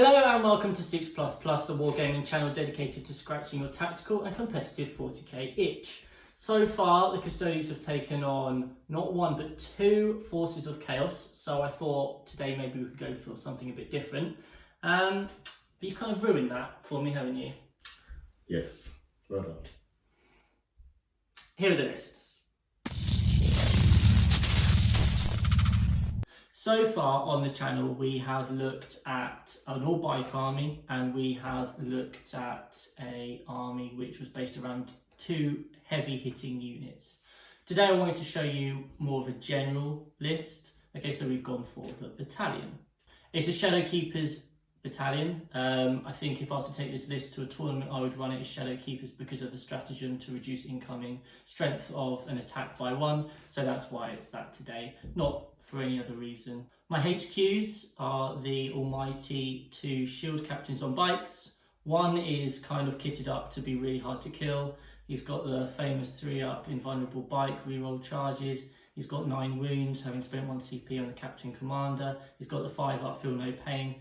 Hello and welcome to 6++, a wargaming channel dedicated to scratching your tactical and competitive 40k itch. So far, the Custodies have taken on not one but two forces of chaos, so I thought today maybe we could go for something a bit different. But you've kind of ruined that for me, haven't you? Yes, well done. Here are the lists. So far on the channel we have looked at an all-bike army and we have looked at an army which was based around two heavy hitting units. Today I wanted to show you more of a general list. Okay, so we've gone for the battalion. It's a Shadowkeepers battalion. I think if I was to take this list to a tournament I would run it as Shadowkeepers because of the stratagem to reduce incoming strength of an attack by 1, so that's why it's that today, not for any other reason. My HQs are the almighty 2 shield captains on bikes. One is kind of kitted up to be really hard to kill. He's got the famous 3-up invulnerable bike, reroll charges. He's got 9 wounds, having spent 1 CP on the captain commander. He's got the 5-up feel no pain.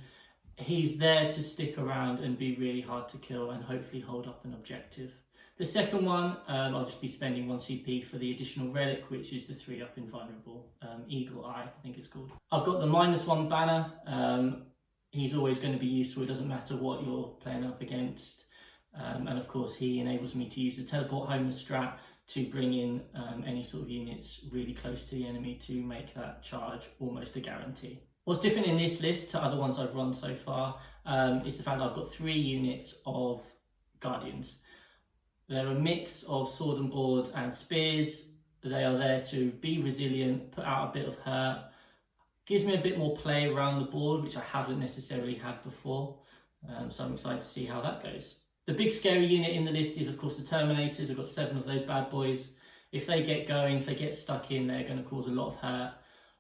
He's there to stick around and be really hard to kill and hopefully hold up an objective. The second one, I'll just be spending 1 CP for the additional relic, which is the 3-up invulnerable, Eagle Eye, I think it's called. I've got the -1 banner. He's always going to be useful, it doesn't matter what you're playing up against. And of course he enables me to use the teleport home strat to bring in any sort of units really close to the enemy to make that charge almost a guarantee. What's different in this list to other ones I've run so far is the fact that I've got 3 units of Guardians. They're a mix of sword and board and spears. They are there to be resilient, put out a bit of hurt, gives me a bit more play around the board, which I haven't necessarily had before. So I'm excited to see how that goes. The big scary unit in the list is of course the Terminators. I've got 7 of those bad boys. If they get going, if they get stuck in, they're going to cause a lot of hurt.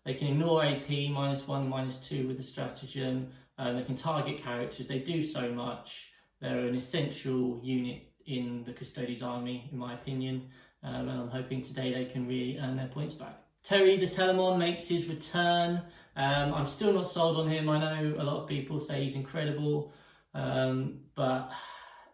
They can ignore AP, -1, -2 with the stratagem. They can target characters. They do so much. They're an essential unit in the Custodes army, in my opinion. And I'm hoping today they can really earn their points back. Terry the Telemon makes his return. I'm still not sold on him. I know a lot of people say he's incredible, but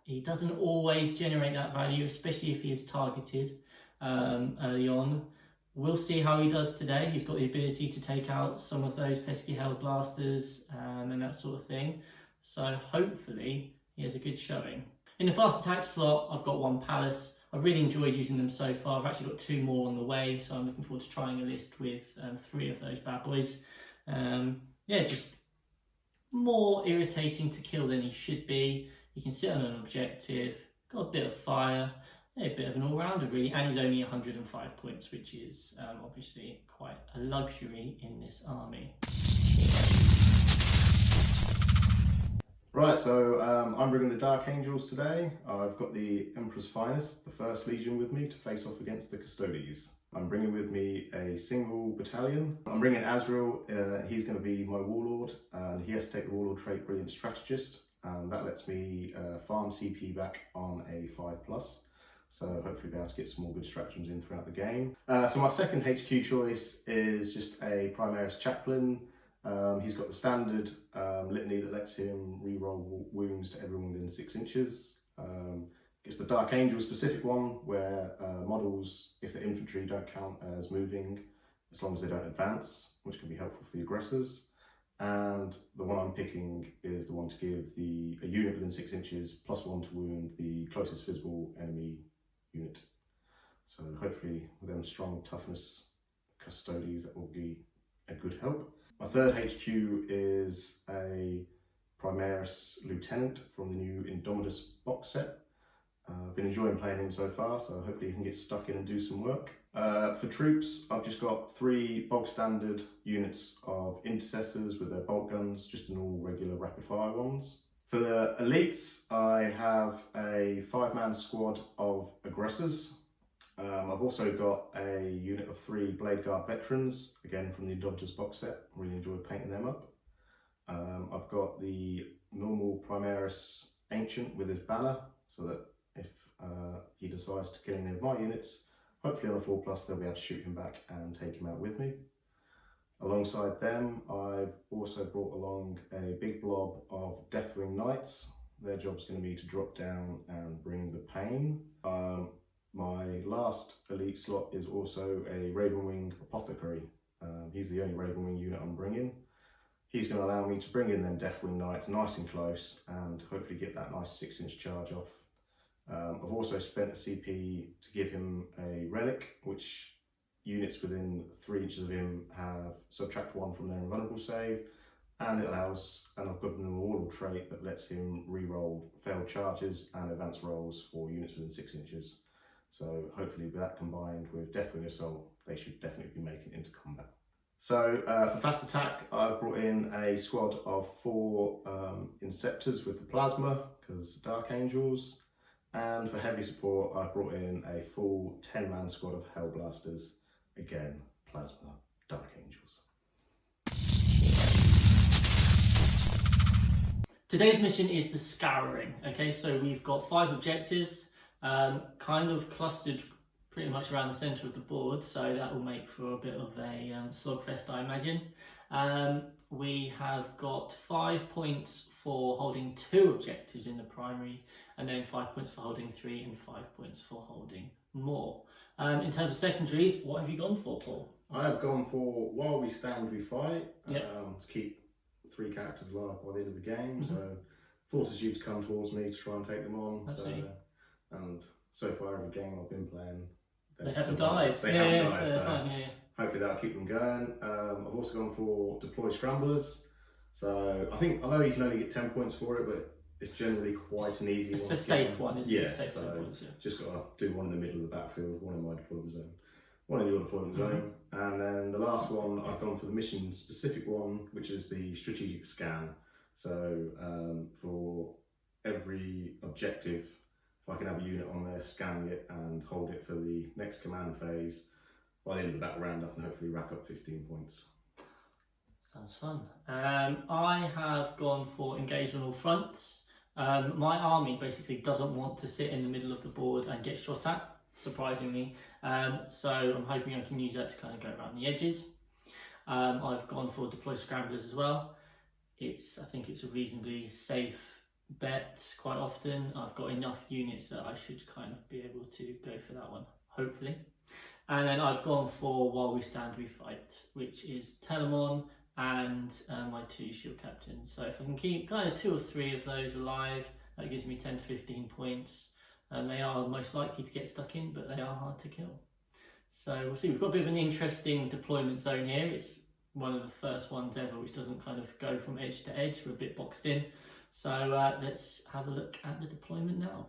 he doesn't always generate that value, especially if he is targeted early on. We'll see how he does today. He's got the ability to take out some of those pesky hell blasters and that sort of thing. So hopefully he has a good showing. In the fast attack slot, I've got 1 Palace. I've really enjoyed using them so far. I've actually got 2 more on the way, so I'm looking forward to trying a list with 3 of those bad boys. Yeah, just more irritating to kill than he should be. He can sit on an objective, got a bit of fire, a bit of an all-rounder really, and he's only 105 points, which is obviously quite a luxury in this army. Right, so I'm bringing the Dark Angels today. I've got the Emperor's Finest, the 1st Legion with me to face off against the Custodies. I'm bringing with me a single battalion. I'm bringing Azrael, he's going to be my Warlord, and he has to take the Warlord trait Brilliant Strategist, and that lets me farm CP back on a 5+. So hopefully be able to get some more good stratagems in throughout the game. So my second HQ choice is just a Primaris Chaplain. He's got the standard litany that lets him reroll wounds to everyone within 6 inches. Gets the Dark Angel specific one where models, if they're infantry, don't count as moving as long as they don't advance, which can be helpful for the aggressors. And the one I'm picking is the one to give a unit within 6 inches +1 to wound the closest visible enemy unit. So hopefully with them strong toughness Custodies, that will be a good help. My third HQ is a Primaris Lieutenant from the new Indomitus box set. I've been enjoying playing him so far, so hopefully he can get stuck in and do some work. For troops, I've just got 3 bog standard units of Intercessors with their bolt guns, just an all regular rapid fire ones. For the elites, I have a 5-man squad of aggressors. I've also got a unit of 3 Blade Guard veterans, again from the Adeptus box set. Really enjoyed painting them up. I've got the normal Primaris Ancient with his banner, so that if he decides to kill any of my units, hopefully on a 4+, they'll be able to shoot him back and take him out with me. Alongside them, I've also brought along a big blob of Deathwing Knights. Their job's going to be to drop down and bring the pain. My last elite slot is also a Ravenwing Apothecary. He's the only Ravenwing unit I'm bringing. He's going to allow me to bring in them Deathwing Knights nice and close and hopefully get that nice 6-inch charge off. I've also spent a CP to give him a relic, which units within 3 inches of him have subtract 1 from their invulnerable save, and I've given them a wardle trait that lets him re-roll failed charges and advanced rolls for units within 6 inches. So hopefully with that combined with Deathwing Assault, they should definitely be making it into combat. So for fast attack, I've brought in a squad of 4 Inceptors with the Plasma, because Dark Angels. And for heavy support, I've brought in a full 10-man squad of Hellblasters. Again, Plasma, Dark Angels. Today's mission is the Scouring. Okay, so we've got 5 objectives, kind of clustered pretty much around the centre of the board, so that will make for a bit of a slogfest, I imagine. We have got 5 points for holding 2 objectives in the primary, and then 5 points for holding 3 and 5 points for holding more. In terms of secondaries, what have you gone for, Paul? I have gone for While We Stand, We Fight, Yep. to keep 3 characters alive by the end of the game, so forces you to come towards me to try and take them on. And so far, every game I've been playing, They haven't died. They haven't died, so so fine, yeah. hopefully that'll keep them going. I've also gone for Deploy Scramblers. So I know you can only get 10 points for it, but it's generally quite an easy one. It's a safe one, isn't it? Yeah, Safe so points, yeah. just got to do one in the middle of the battlefield, one in my deployment zone, one in your deployment zone, and then the last one I've gone for the mission specific one, which is the strategic scan. So for every objective, if I can have a unit on there, scanning it and hold it for the next command phase, by the end of the battle round I can hopefully rack up 15 points. Sounds fun. I have gone for Engage on All Fronts. My army basically doesn't want to sit in the middle of the board and get shot at, surprisingly. So I'm hoping I can use that to kind of go around the edges. I've gone for Deploy Scramblers as well. I think it's a reasonably safe bet quite often. I've got enough units that I should kind of be able to go for that one, hopefully. And then I've gone for While We Stand, We Fight, which is Telemon and my 2 shield captains. So if I can keep kind of 2 or 3 of those alive, that gives me 10 to 15 points. And they are most likely to get stuck in, but they are hard to kill. So we'll see. We've got a bit of an interesting deployment zone here. It's one of the first ones ever which doesn't kind of go from edge to edge. We're a bit boxed in. So let's have a look at the deployment now.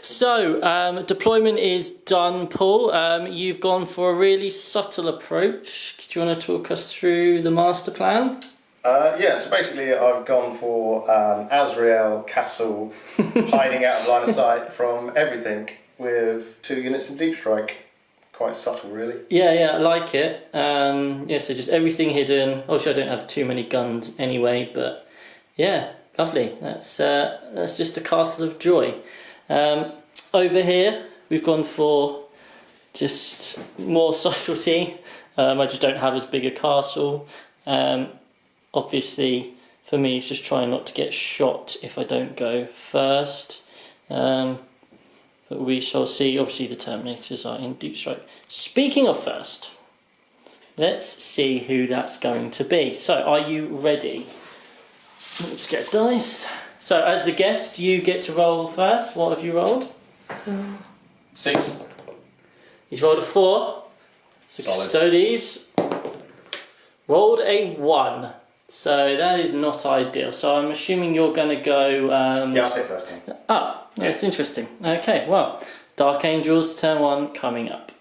So deployment is done, Paul. You've gone for a really subtle approach. Do you want to talk us through the master plan? Yeah, so basically I've gone for Azrael Castle, hiding out of line of sight from everything with 2 units in Deep Strike. Quite subtle, really. Yeah, I like it. Yeah, so just everything hidden. Obviously, I don't have too many guns anyway, but yeah, lovely. That's just a castle of joy. Over here, we've gone for just more subtlety. I just don't have as big a castle. Obviously, for me, it's just trying not to get shot if I don't go first. But we shall see. Obviously, the Terminators are in Deep Strike. Speaking of first, let's see who that's going to be. So, are you ready? Let's get a dice. So, as the guest, you get to roll first. What have you rolled? 6. He's rolled a 4. So Custodes rolled a 1. So that is not ideal. So I'm assuming you're going to go... Yeah, I'll take first time. Oh, that's interesting. Okay, well, Dark Angels, turn 1, coming up.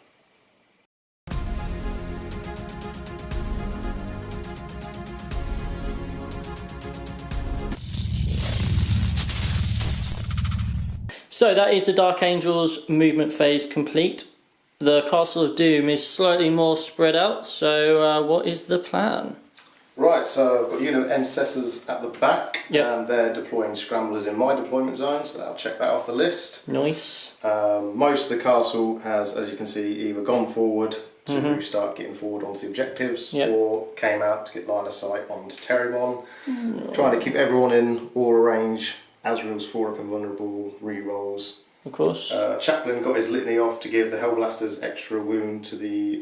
So that is the Dark Angels movement phase complete. The Castle of Doom is slightly more spread out, so what is the plan? Right, so I've got a unit of intercessors at the back, Yep. and they're deploying scramblers in my deployment zone, so I'll check that off the list. Nice. Most of the castle has, as you can see, either gone forward to start getting forward onto the objectives, or came out to get line of sight onto Terrimon. Trying to keep everyone in aura range. Azrael's 4 up invulnerable, re-rolls. Of course. Chaplain got his litany off to give the Hellblasters extra wound to the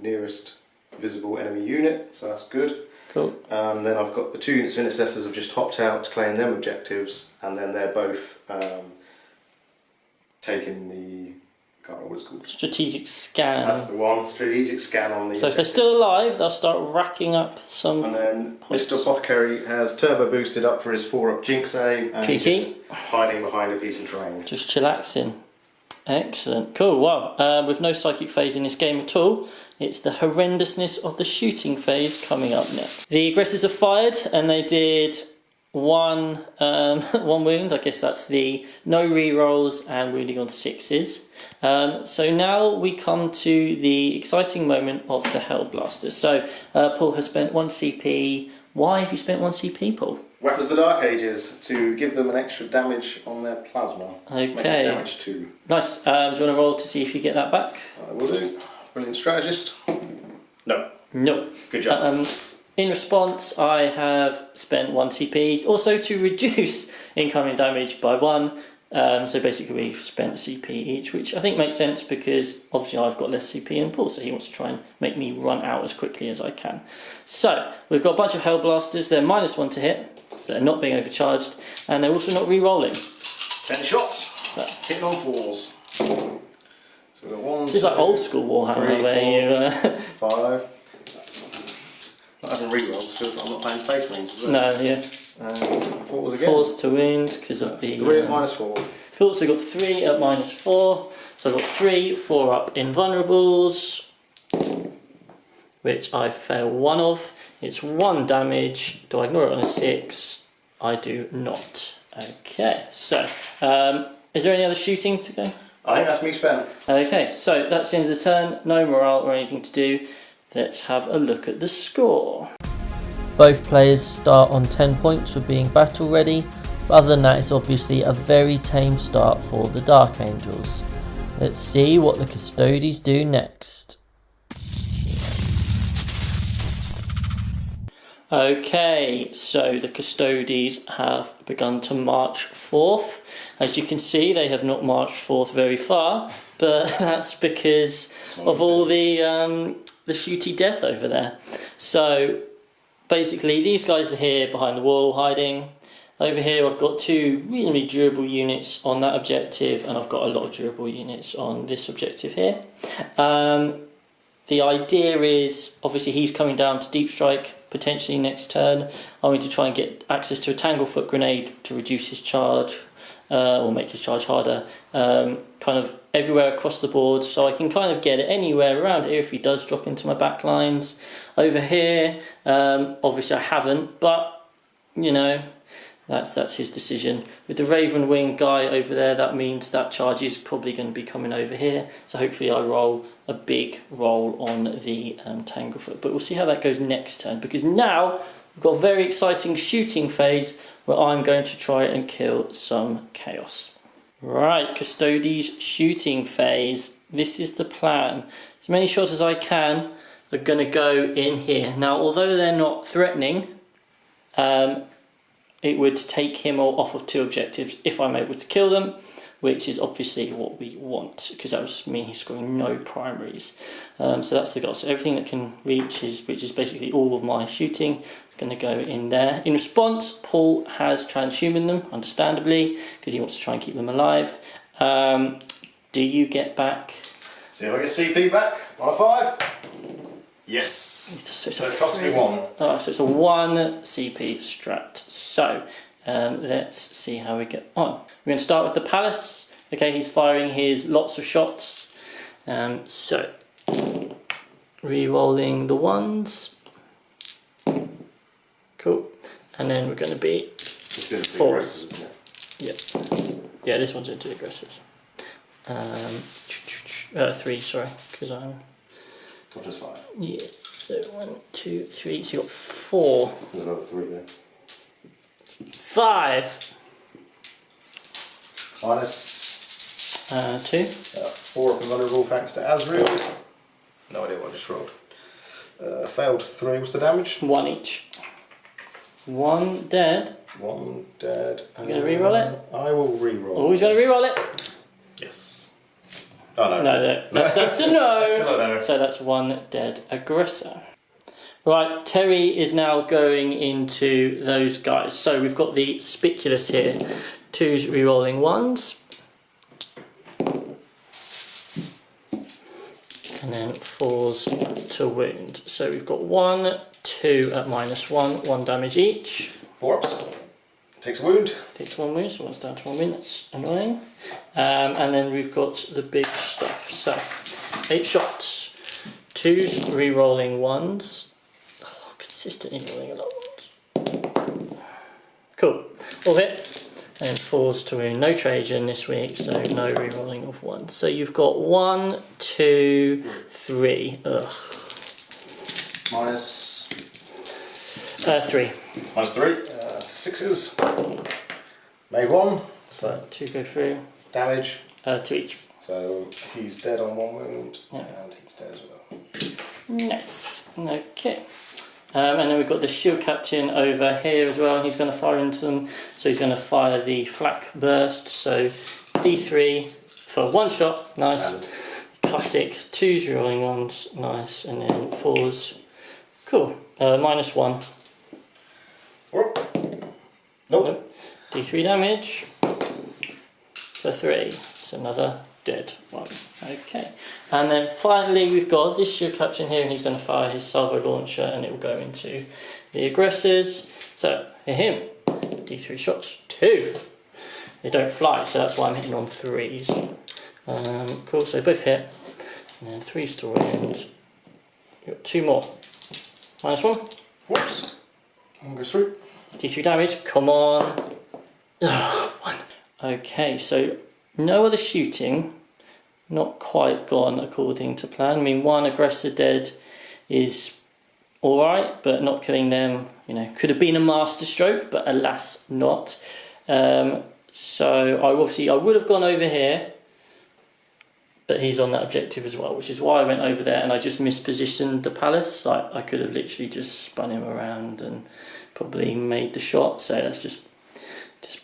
nearest visible enemy unit, so that's good. Cool. Then I've got the 2 units of intercessors have just hopped out to claim them objectives, and then they're both taking the, I can't remember what it's called. Strategic scan. That's the one, strategic scan on the So if they're still alive, they'll start racking up some. And then points. Mr. Apothecary has turbo boosted up for his 4 up Jinx save, and he's Cheeky. just hiding behind a piece of terrain. Just chillaxing. Excellent. Cool. Well, with no psychic phase in this game at all, it's the horrendousness of the shooting phase coming up next. The aggressors have fired, and they did one wound. I guess that's the no rerolls and wounding on 6s. So now we come to the exciting moment of the Hellblasters. So Paul has spent 1 CP. Why have you spent 1 CP, Paul? Weapons of the Dark Ages, to give them an extra damage on their plasma. Okay. Make it damage 2. Nice. Do you want to roll to see if you get that back? I will do. Brilliant strategist. No. No. Good job. In response, I have spent 1 CP, also to reduce incoming damage by 1. So basically we've spent CP each, which I think makes sense because obviously I've got less CP than Paul, so he wants to try and make me run out as quickly as I can. So we've got a bunch of Hellblasters. They're -1 to hit, so they're not being overcharged, and they're also not re-rolling. 10 shots. Hitting on 4s. So we've got 1, This is like old school Warhammer, 3, where 4, you... 5. Not having re-rolls because I'm not playing Space Marines as well. No, yeah. 4s again. 4s to wound because of the... 3 at -4. Cool, so I've got 3 at -4. So I've got 3 4-up invulnerables, which I fail 1 of. It's 1 damage. Do I ignore it on a 6? I do not. Okay, so is there any other shooting to go? I think that's me spent. Okay, so that's the end of the turn. No morale or anything to do. Let's have a look at the score. Both players start on 10 points for being battle ready, but other than that it's obviously a very tame start for the Dark Angels. Let's see what the Custodes do next. Okay, so the Custodes have begun to march forth. As you can see, they have not marched forth very far, but that's because of all the shooty death over there. So basically these guys are here behind the wall hiding. Over here I've got 2 reasonably durable units on that objective, and I've got a lot of durable units on this objective here. The idea is obviously he's coming down to deep strike potentially next turn. I'm going to try and get access to a Tanglefoot grenade to reduce his charge or make his charge harder, kind of everywhere across the board, so I can kind of get it anywhere around here if he does drop into my back lines. Over here, obviously I haven't, but you know, that's his decision. With the Raven Wing guy over there, that means that charge is probably going to be coming over here, so hopefully I roll a big roll on the Tanglefoot, but we'll see how that goes next turn, because now we've got a very exciting shooting phase where I'm going to try and kill some chaos. Right, Custodes shooting phase. This is the plan. As many shots as I can are going to go in here. Now, although they're not threatening, it would take him off of 2 objectives if I'm able to kill them, which is obviously what we want, because that would just mean he's scoring no primaries. So that's the goal. So everything that can reach, which is basically all of my shooting, is going to go in there. In response, Paul has transhuman them, understandably, because he wants to try and keep them alive. Do you get back? See if I get CP back on a 5. Yes. So it costs me 1. Oh, so it's a 1 CP strat. So let's see how we get on. We're going to start with the Palace. Okay, he's firing his lots of shots. So re-rolling the 1s. Cool. And then we're going to be 4s. Yeah, this one's into aggressors. 3, sorry, because I'm... Toughness 5. Yes. So 1, 2, 3. So you got 4. There's another 3 there. 5. Minus 2. 4 up and vulnerable thanks to Azrael. No idea what I just rolled. Failed 3. What's the damage? 1 each. 1 dead. 1 dead. You gonna re-roll it? I will re-roll. Always gonna re-roll it. Yes. Oh no. No, that's a no. Still a no. So that's 1 dead aggressor. Right, Terry is now going into those guys. So we've got the Spiculus here. 2s re-rolling 1s. And then 4s to wound. So we've got 1, 2 at -1, 1 damage each. 4 ups. Takes a wound. Takes 1 wound, so 1's down to 1 wound, that's annoying. And then we've got the big stuff. So 8 shots, 2s re-rolling 1s. Oh, consistently rolling a lot of 1s. Cool, all hit. And 4s to wound, no Trajan this week, so no re-rolling of 1s. So you've got 1, 2, 3. Ugh. Minus 3. minus 3. 6s. Made 1. So 2 go through. Damage. 2 each. So he's dead on 1 wound, Yeah. and he's dead as well. Nice. Okay. And then we've got the shield captain over here as well. He's going to fire into them. So he's going to fire the flak burst. So D3 for 1 shot. Nice. And Classic. 2s rolling 1s. Nice. And then 4s. Cool. -1. 4 up. Nope. D3 damage for 3. It's another dead one. Okay. And then finally we've got this shield captain here, and he's going to fire his salvo launcher and it will go into the aggressors. So hit him. D3 shots. 2. They don't fly, so that's why I'm hitting on 3s. Cool, so both hit. And then 3s to wound. You've got 2 more. -1. 4 ups. 1 goes through. D3 damage, come on. Ugh, 1. Okay, so no other shooting. Not quite gone according to plan. I mean, 1 aggressor dead is alright, but not killing them, you know, could have been a master stroke, but alas not. So I would have gone over here, but he's on that objective as well, which is why I went over there and I just mispositioned the palace. Like, I could have literally just spun him around and probably made the shot, so that's just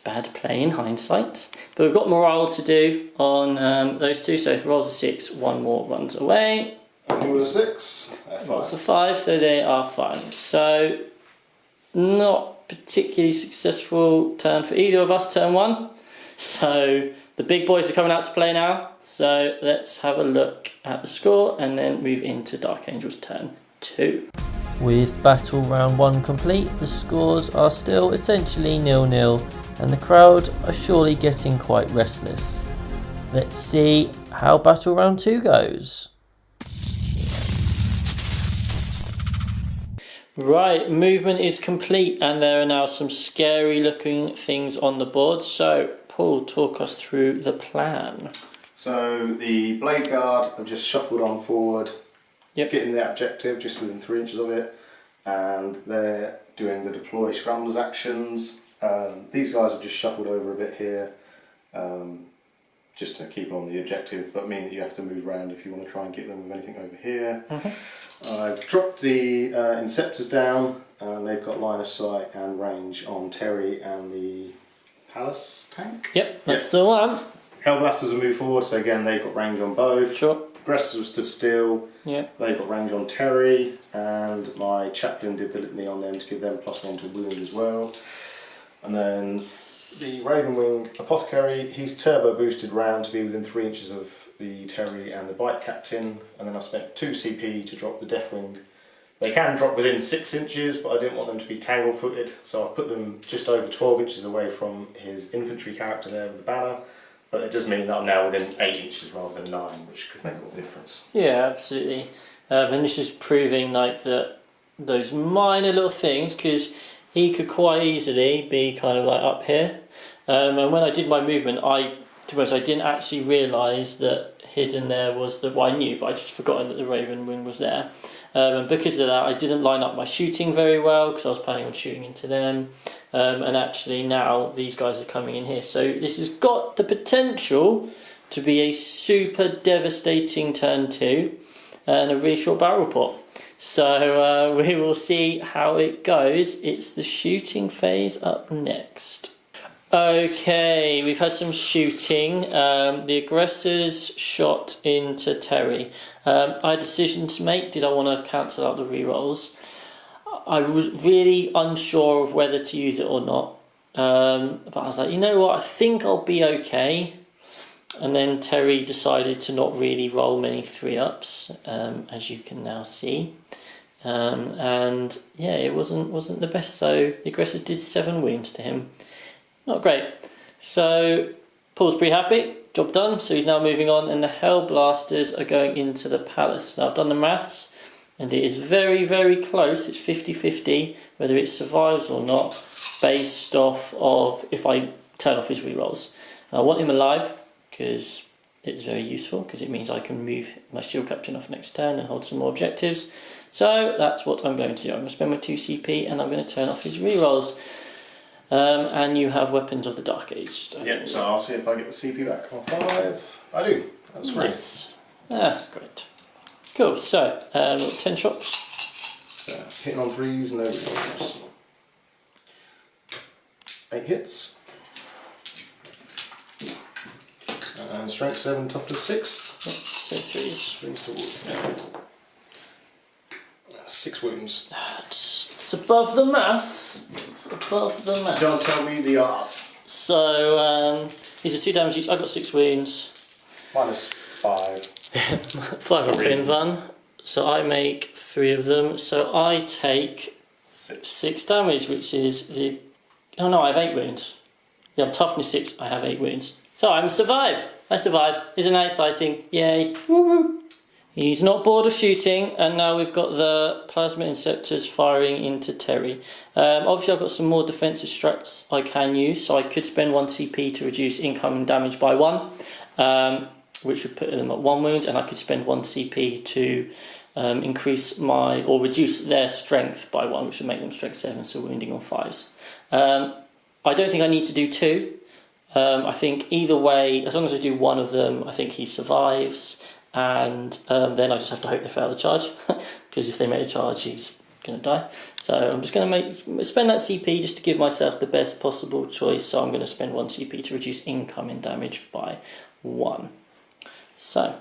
bad play in hindsight. But we've got morale to do on those 2, so if rolls a 6, 1 more runs away. And he was a 6. Rolls a 5, so they are fine. So not particularly successful turn for either of us, turn 1. So the big boys are coming out to play now. So let's have a look at the score and then move into Dark Angel's turn 2. With battle round 1 complete, the scores are still essentially 0-0 and the crowd are surely getting quite restless. Let's see how battle round 2 goes. Right, movement is complete and there are now some scary looking things on the board. So Paul, talk us through the plan. So the blade guard have just shuffled on forward, getting the objective just within 3 inches of it, and they're doing the deploy scramblers actions. These guys have just shuffled over a bit here, just to keep on the objective, but mean that you have to move around if you want to try and get them with anything over here. I've dropped the Inceptors down, and they've got line of sight and range on Terry and the Palace tank. Yep, that's the one. Hellblasters have moved forward, so again they've got range on both. Sure. Aggressors have stood still. Yeah. They've got range on Terry, and my chaplain did the litany on them to give them +1 to wound as well. And then the Ravenwing Apothecary, he's turbo boosted round to be within 3 inches of the Terry and the Bite Captain, and then I spent 2 CP to drop the Deathwing. They can drop within 6 inches, but I didn't want them to be tangle footed, so I've put them just over 12 inches away from his infantry character there with the banner. But it does mean that I'm now within 8 inches rather than 9, which could make all the difference. Yeah, absolutely. And this is proving like that those minor little things, because he could quite easily be kind of like up here. And when I did my movement, to be honest, I didn't actually realise that hidden there was the, well, I knew, but I just forgotten that the Raven wing was there. And because of that, I didn't line up my shooting very well because I was planning on shooting into them. And actually now these guys are coming in here. So this has got the potential to be a super devastating turn 2 and a really short barrel report. So we will see how it goes. It's the shooting phase up next. Okay, we've had some shooting. The aggressors shot into Terry. I had a decision to make. Did I want to cancel out the rerolls? I was really unsure of whether to use it or not. But I was like, you know what, I think I'll be okay. And then Terry decided to not really roll many 3-ups, as you can now see. And yeah, it wasn't the best. So the aggressors did 7 wounds to him. Not great. So Paul's pretty happy. Job done. So he's now moving on, and the Hellblasters are going into the palace. Now I've done the maths, and it is very, very close. It's 50-50 whether it survives or not, based off of if I turn off his rerolls. I want him alive because it's very useful, because it means I can move my shield captain off next turn and hold some more objectives. So that's what I'm going to do. I'm going to spend my 2 CP and I'm going to turn off his rerolls. And you have Weapons of the Dark Age. Yep, so I'll see if I get the CP back on 5. I do. That's great. Nice. That's great. Cool, so 10 shots. So, hitting on 3s, no rerolls. 8 hits. And strength 7, toughness 6. So 3s. 3s to wound. 6 wounds. It's above the maths. It's above the maths. Don't tell me the arts. So these are 2 damage each. I got 6 wounds. Minus 5. 5 up in one. So I make 3 of them. So I take 6 damage, which is the. Oh no, I have 8 wounds. Yeah, I'm toughness 6. I have 8 wounds. So I'm survive. I survive. Isn't that exciting? Yay! Woo woo! He's not bored of shooting, and now we've got the Plasma Inceptors firing into Terry. Obviously I've got some more defensive strats I can use, so I could spend 1 CP to reduce incoming damage by 1, which would put them at 1 wound, and I could spend 1 CP to increase my, or reduce their strength by 1, which would make them strength 7, so wounding on 5s. I don't think I need to do 2. I think either way, as long as I do 1 of them, I think he survives. And then I just have to hope they fail the charge, because if they make a charge he's going to die. So I'm just going to spend that CP just to give myself the best possible choice. So I'm going to spend 1 CP to reduce incoming damage by 1. So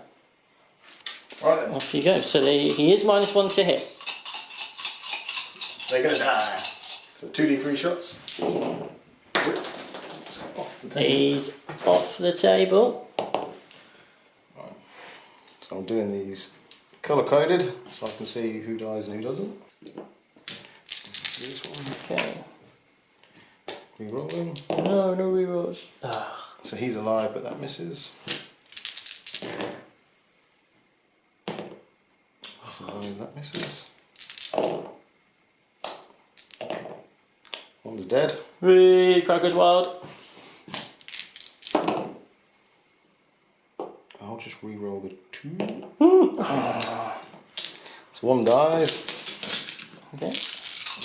Right then. off you go. So he is -1 to hit. They're going to die. So 2d3 shots. He's off the table. So I'm doing these colour coded so I can see who dies and who doesn't. This one. Okay. Rerolling. No rerolls. So he's alive, but that misses. He's alive, that misses. One's dead. Crowd goes wild. I'll just re-roll the 2. So 1 dies. Okay.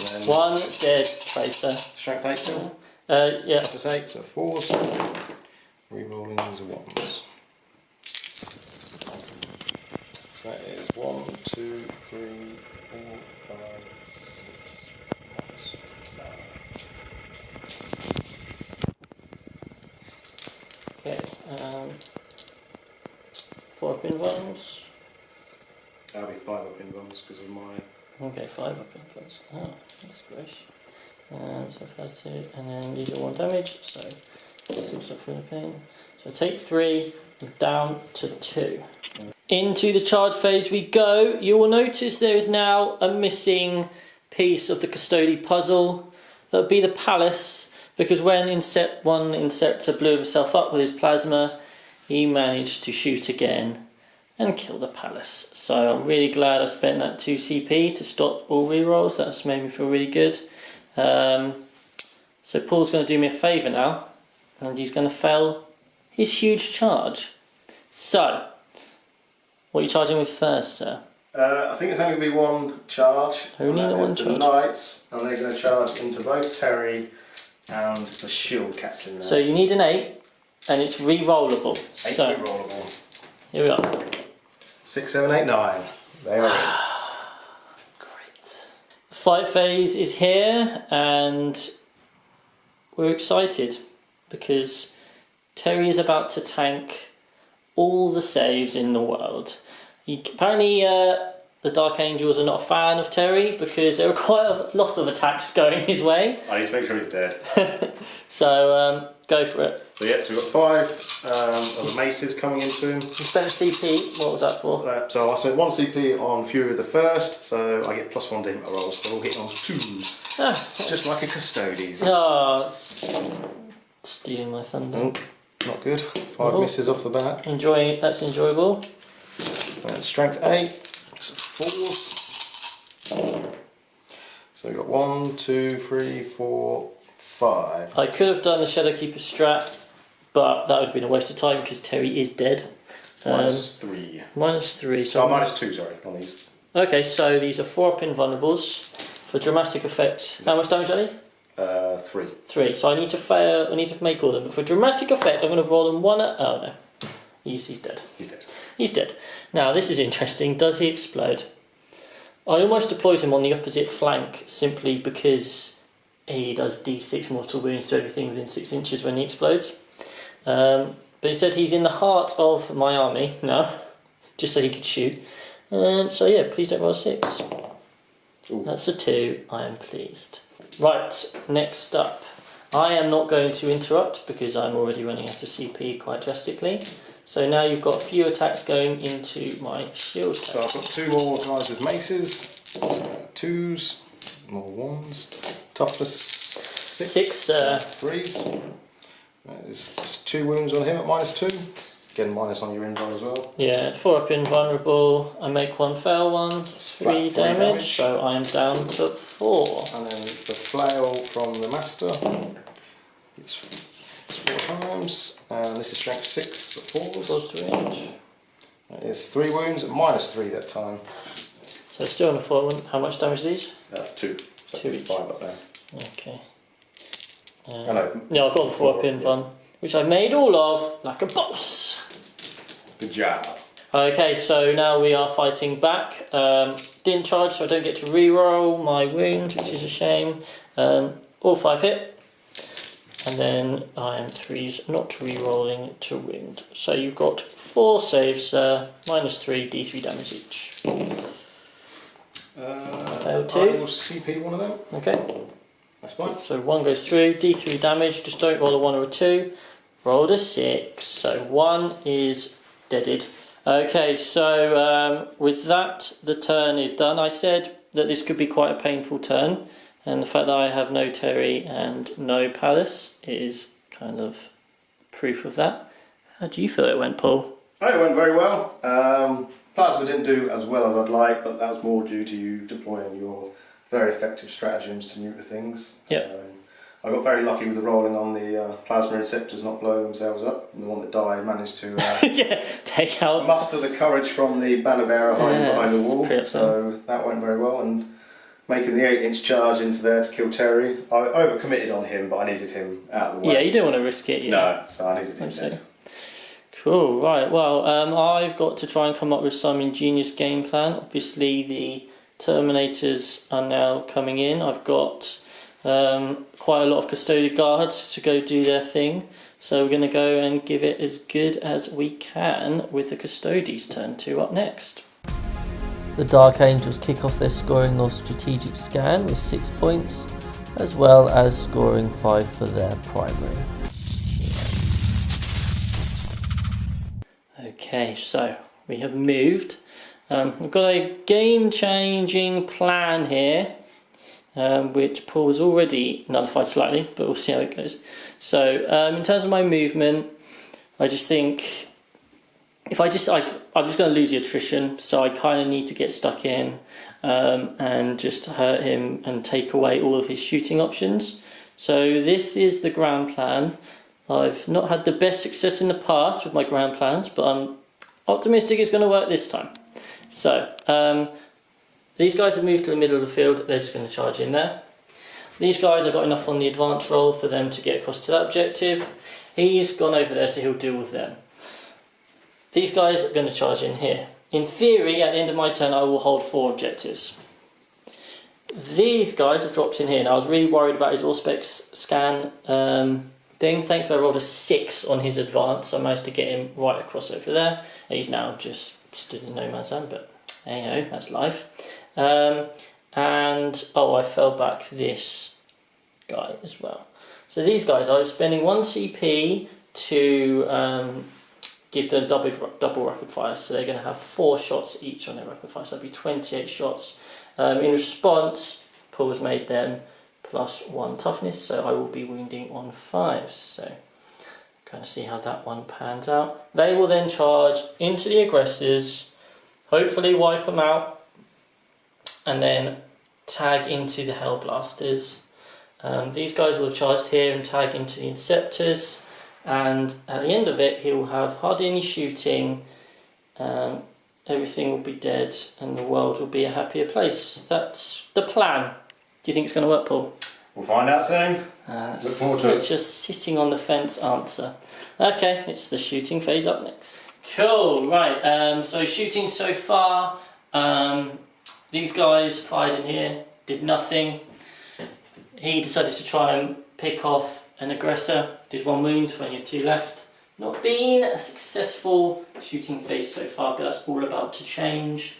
Then 1 dead tracer. strength 8 still. Yeah. Toughness 8, so 4s. Re-rolling these are 1s. So that is 1, 2, 3, 4, 5, 6, 9. Okay. 4 up in ones. That'll be 5 up in ones because of my. Okay, 5 up in ones. Oh, that's great. So 5, 2, and then these are 1 damage. So 6 up for the pain. So take 3, down to 2. Into the charge phase we go. You will notice there is now a missing piece of the Custode puzzle. That would be the palace, because when one Inceptor blew himself up with his plasma, he managed to shoot again and kill the palace. So I'm really glad I spent that 2 CP to stop all rerolls. That's made me feel really good. So Paul's going to do me a favour now, and he's going to fail his huge charge. So What are you charging with first, sir? I think it's only going to be one charge. Only and that one is charge. The knights, and they're going to charge into both Terry and the shield captain there. So you need an 8, and it's re-rollable. 8 So rollable. here we are. 6, 7, 8, 9. They are in. Great. The fight phase is here, and we're excited because Terry is about to tank all the saves in the world. Apparently, the Dark Angels are not a fan of Terry because there are quite a lot of attacks going his way. I need to make sure he's dead. So go for it. So yeah, so we've got 5 of the maces coming into him. You spent CP. What was that for? So I spent 1 CP on Fury the First, so I get +1 to hit my rolls. So we'll hit on 2s, just like a Custodes. Oh, stealing my thunder. Oh, not good. 5 misses off the bat. Enjoying it. That's enjoyable. Strength 8, so 4s. So we've got 1, 2, 3, 4, 5. I could have done the Shadowkeeper strat, but that would have been a waste of time because Terry is dead. -3. -3. So Oh, -2, sorry, on these. okay, so these are 4-up invulnerables for dramatic effect. How much damage are they? 3. 3. So I need to fail. I need to make all of them. But for dramatic effect, I'm going to roll them 1 at. Oh no, he's dead. He's dead. He's dead. Now this is interesting. Does he explode? I almost deployed him on the opposite flank simply because he does D6 mortal wounds to everything within 6 inches when he explodes. But instead he's in the heart of my army now, just so he could shoot. So yeah, please don't roll a 6. Ooh. That's a 2. I am pleased. Right, next up. I am not going to interrupt because I'm already running out of CP quite drastically. So now you've got a few attacks going into my shield. So I've got 2 more guys with maces. So 2s, more 1s. Toughness 6. 6. 3s. That is just 2 wounds on him at -2. Again, minus on your invul as well. Yeah, 4-up invulnerable. I make 1 fail one. 3 damage. So I'm down to 4. And then the flail from the master. It's 4 times. And this is strength 6 at 4s. 4's to range. That is 3 wounds at -3 that time. So still on a 4 one. How much damage are these? 2. So 2 each. 5 up there. Okay. No, I've got the 4-up invuln, which I made all of like a boss. Good job. Okay, so now we are fighting back. Didn't charge, so I don't get to re-roll my wounds, which is a shame. All 5 hit. And then I am 3s, not re-rolling to wound. So you've got 4 saves, -3, D3 damage each. Fail 2. I will CP one of them. Okay. That's fine. So 1 goes through, D3 damage, just don't roll a 1 or a 2. Rolled a 6, so 1 is deaded. Okay, so with that, the turn is done. I said that this could be quite a painful turn, and the fact that I have no Terry and no Palace is kind of proof of that. How do you feel it went, Paul? Oh, it went very well. Plasma didn't do as well as I'd like, but that was more due to you deploying your very effective stratagems to neuter things. Yep. I got very lucky with the rolling on the plasma receptors not blowing themselves up, and the one that died managed to yeah, take out. muster the courage from the banner bearer hiding behind the wall. Pretty So that went very well, and making the 8-inch charge into there to kill Terry. I overcommitted on him, but I needed him out of the way. Yeah, you didn't want to risk it. No, so I needed him dead. Cool, right, well, I've got to try and come up with some ingenious game plan. Obviously the Terminators are now coming in. I've got quite a lot of custodial guards to go do their thing. So we're going to go and give it as good as we can with the Custodes turn 2 up next. The Dark Angels kick off their scoring North Strategic Scan with 6 points, as well as scoring 5 for their primary. Okay, so we have moved. We've got a game-changing plan here, which Paul has already nullified slightly, but we'll see how it goes. So, in terms of my movement, I just think I'm just going to lose the attrition, so I kind of need to get stuck in and just hurt him and take away all of his shooting options. So this is the ground plan. I've not had the best success in the past with my ground plans, but I'm optimistic it's going to work this time. So, these guys have moved to the middle of the field, they're just going to charge in there. These guys, I've got enough on the advance roll for them to get across to that objective. He's gone over there, so he'll deal with them. These guys are going to charge in here. In theory, at the end of my turn, I will hold 4 objectives. These guys have dropped in here. Now, I was really worried about his Auspex scan thing. Thankfully, I rolled a 6 on his advance, so I managed to get him right across over there. He's now just stood in no man's land, but hey-ho, that's life. And, oh, I fell back this guy as well. So these guys, I was spending 1 CP to give them double rapid fire. So they're going to have 4 shots each on their rapid fire. So that'd be 28 shots. In response, Paul has made them +1 toughness. So I will be wounding on 5. So kind of see how that one pans out. They will then charge into the aggressors, hopefully wipe them out, and then tag into the Hellblasters. These guys will have charged here and tag into the Inceptors, and at the end of it he will have hardly any shooting, everything will be dead and the world will be a happier place. That's the plan. Do you think it's going to work, Paul? We'll find out soon. Look forward to it. Such a sitting on the fence answer. Okay, it's the shooting phase up next. Cool, right, so shooting so far, these guys fired in here, did nothing. He decided to try and pick off an aggressor, did 1 wound when he had 2 left. Not been a successful shooting phase so far, but that's all about to change.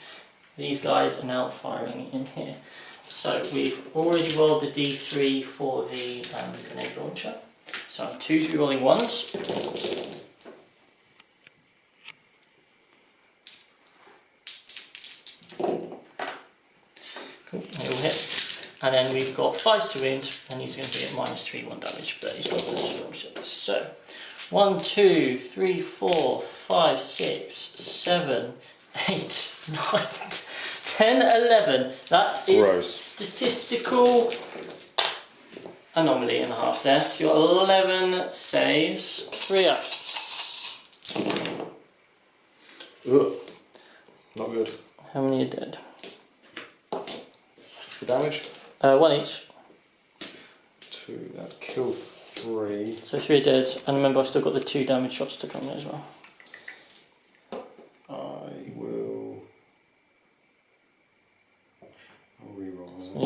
These guys are now firing in here. So we've already rolled the D3 for the grenade launcher. So I'm 2 re-rolling 1s. Cool, they all hit. And then we've got 5s to wound, and he's going to be at -3/1 damage, but he's got the strong shot. So 1, 2, 3, 4, 5, 6, 7, 8, 9, 10, 11. That is Gross. Statistical anomaly and a half there. So you've got 11 saves, 3 ups. Ugh. Not good. How many are dead? What's the damage? 1 each. 2, that killed 3. So 3 are dead, and remember I've still got the 2 damage shots to come there as well. I'll re-roll.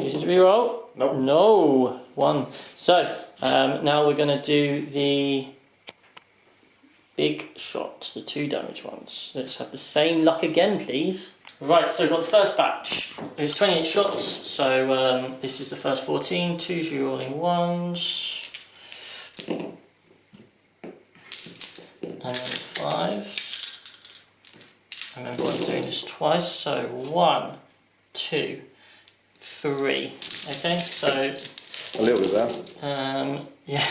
Use his reroll. Nope. No, 1. So now we're going to do the big shots, the 2 damage ones. Let's have the same luck again, please. Right, so we've got the first batch. It's 28 shots, so this is the first 14. 2s re-rolling 1s. And then 5s. Remember I'm doing this twice, so 1, 2, 3. Okay, so A little bit there. yeah.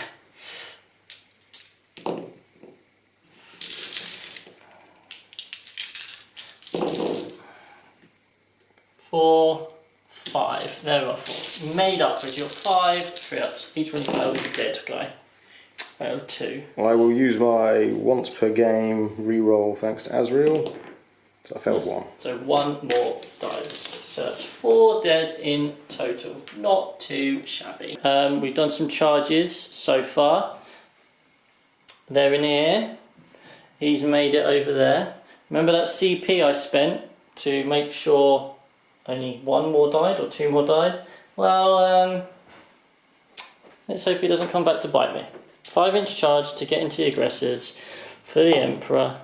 4, 5. There we are 4. Made up for it. You've got 5, 3 ups. Each one failed is a dead guy. Failed 2. I will use my once per game re-roll thanks to Azrael. So I failed 1. So 1 more dies. So that's 4 dead in total. Not too shabby. We've done some charges so far. They're in here. He's made it over there. Remember that CP I spent to make sure only 1 more died or 2 more died? Well, let's hope he doesn't come back to bite me. 5-inch charge to get into the aggressors for the Emperor.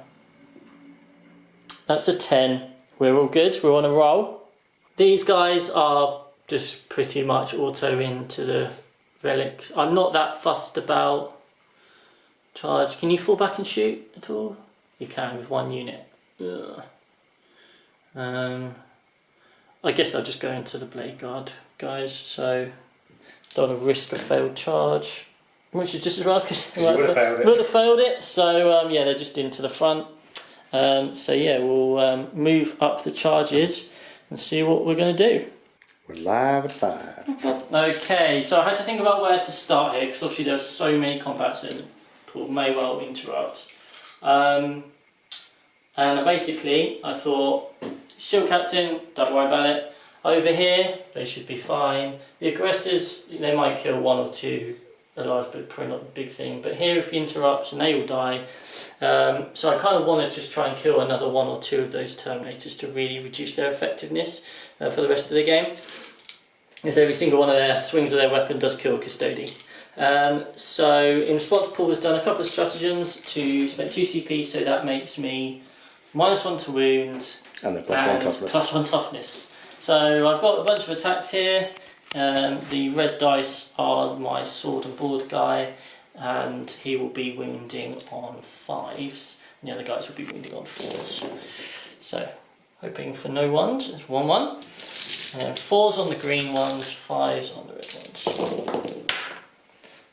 That's a 10. We're all good. We're on a roll. These guys are just pretty much auto into the relics. I'm not that fussed about charge. Can you fall back and shoot at all? You can with 1 unit. Ugh. I guess I'll just go into the Blade Guard guys. So don't want to risk a failed charge, which is just as well because you would have failed it. So yeah, they're just into the front. So yeah, we'll move up the charges and see what we're going to do. We're live at 5. Okay, so I had to think about where to start here because obviously there's so many combats and people may well interrupt. And basically, I thought, shield captain, don't worry about it. Over here, they should be fine. The aggressors, they might kill one or two alive, but probably not a big thing. But here, if he interrupts, and they will die. So I kind of want to just try and kill another one or two of those Terminators to really reduce their effectiveness for the rest of the game. As every single one of their swings of their weapon does kill a Custodian. So in response, Paul has done a couple of stratagems to spend 2 CP, so that makes me -1 to wound And then +1 toughness. +1 toughness. So I've got a bunch of attacks here. The red dice are my sword and board guy, and he will be wounding on 5s, and the other guys will be wounding on 4s. So hoping for no 1s, it's 1-1. And 4s on the green ones, 5s on the red ones.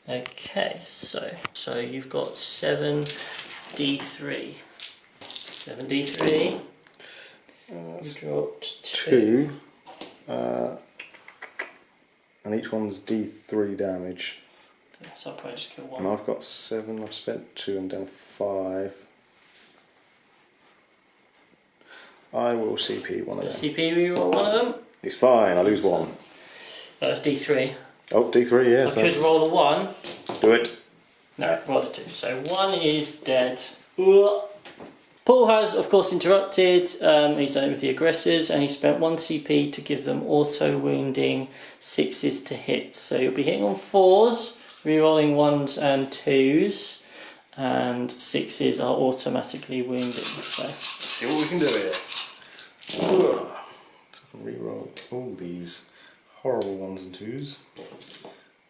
Okay, so you've got 7d3. 7d3. You dropped 2. And each one's D3 damage. Okay, so I'll probably just kill 1. And I've got 7, I've spent 2 and down 5. I will CP one of them. CP reroll one of them? It's fine, I lose 1. That's D3. Oh, D3, yeah. I could roll a 1. Do it. No, roll a 2. So 1 is dead. Ugh. Paul has, of course, interrupted. He's done it with the aggressors, and he spent 1 CP to give them auto wounding 6s to hit. So you'll be hitting on 4s, rerolling 1s and 2s, and 6s are automatically wounding. So see what we can do here. So I can reroll all these horrible 1s and 2s.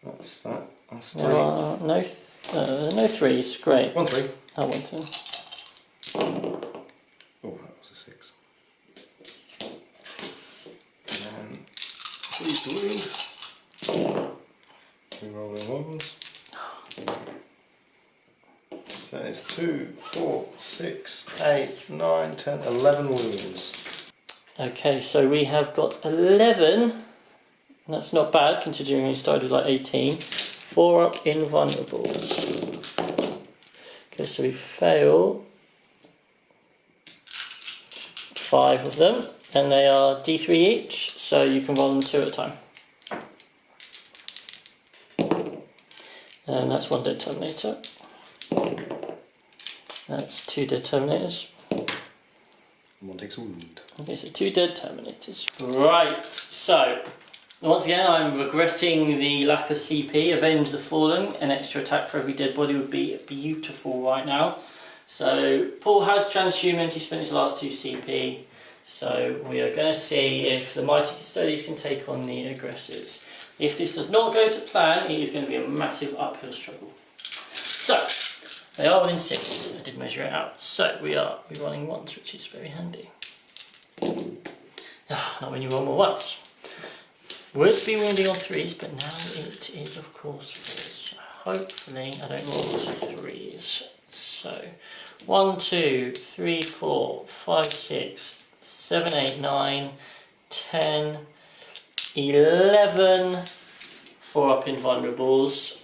That's that. That's 3. no 3s. Great. 1 3. Oh, 1 3. Oh, that was a 6. And please to wound. Rerolling 1s. That is 2, 4, 6, 8, 9, 10, 11 wounds. Okay, so we have got 11. That's not bad considering we started with like 18. 4 up invulnerables. Okay, so we fail 5 of them, and they are D3 each, so you can roll them 2 at a time. And that's 1 dead Terminator. That's 2 dead Terminators. 1 takes a wound. Okay, so 2 dead Terminators. Right, so once again I'm regretting the lack of CP. Avenge the Fallen, an extra attack for every dead body would be beautiful right now. So Paul has transhumaned, he spent his last 2 CP. So we are going to see if the Mighty Custodes can take on the aggressors. If this does not go to plan, it is going to be a massive uphill struggle. So, they are within 6, I did measure it out. So we're rolling 1s, which is very handy. Not when you roll more 1s. Would be wounding on 3s, but now it is of course 4s. Hopefully I don't roll lots of 3s. So 1, 2, 3, 4, 5, 6, 7, 8, 9, 10, 11, 4 up invulnerables.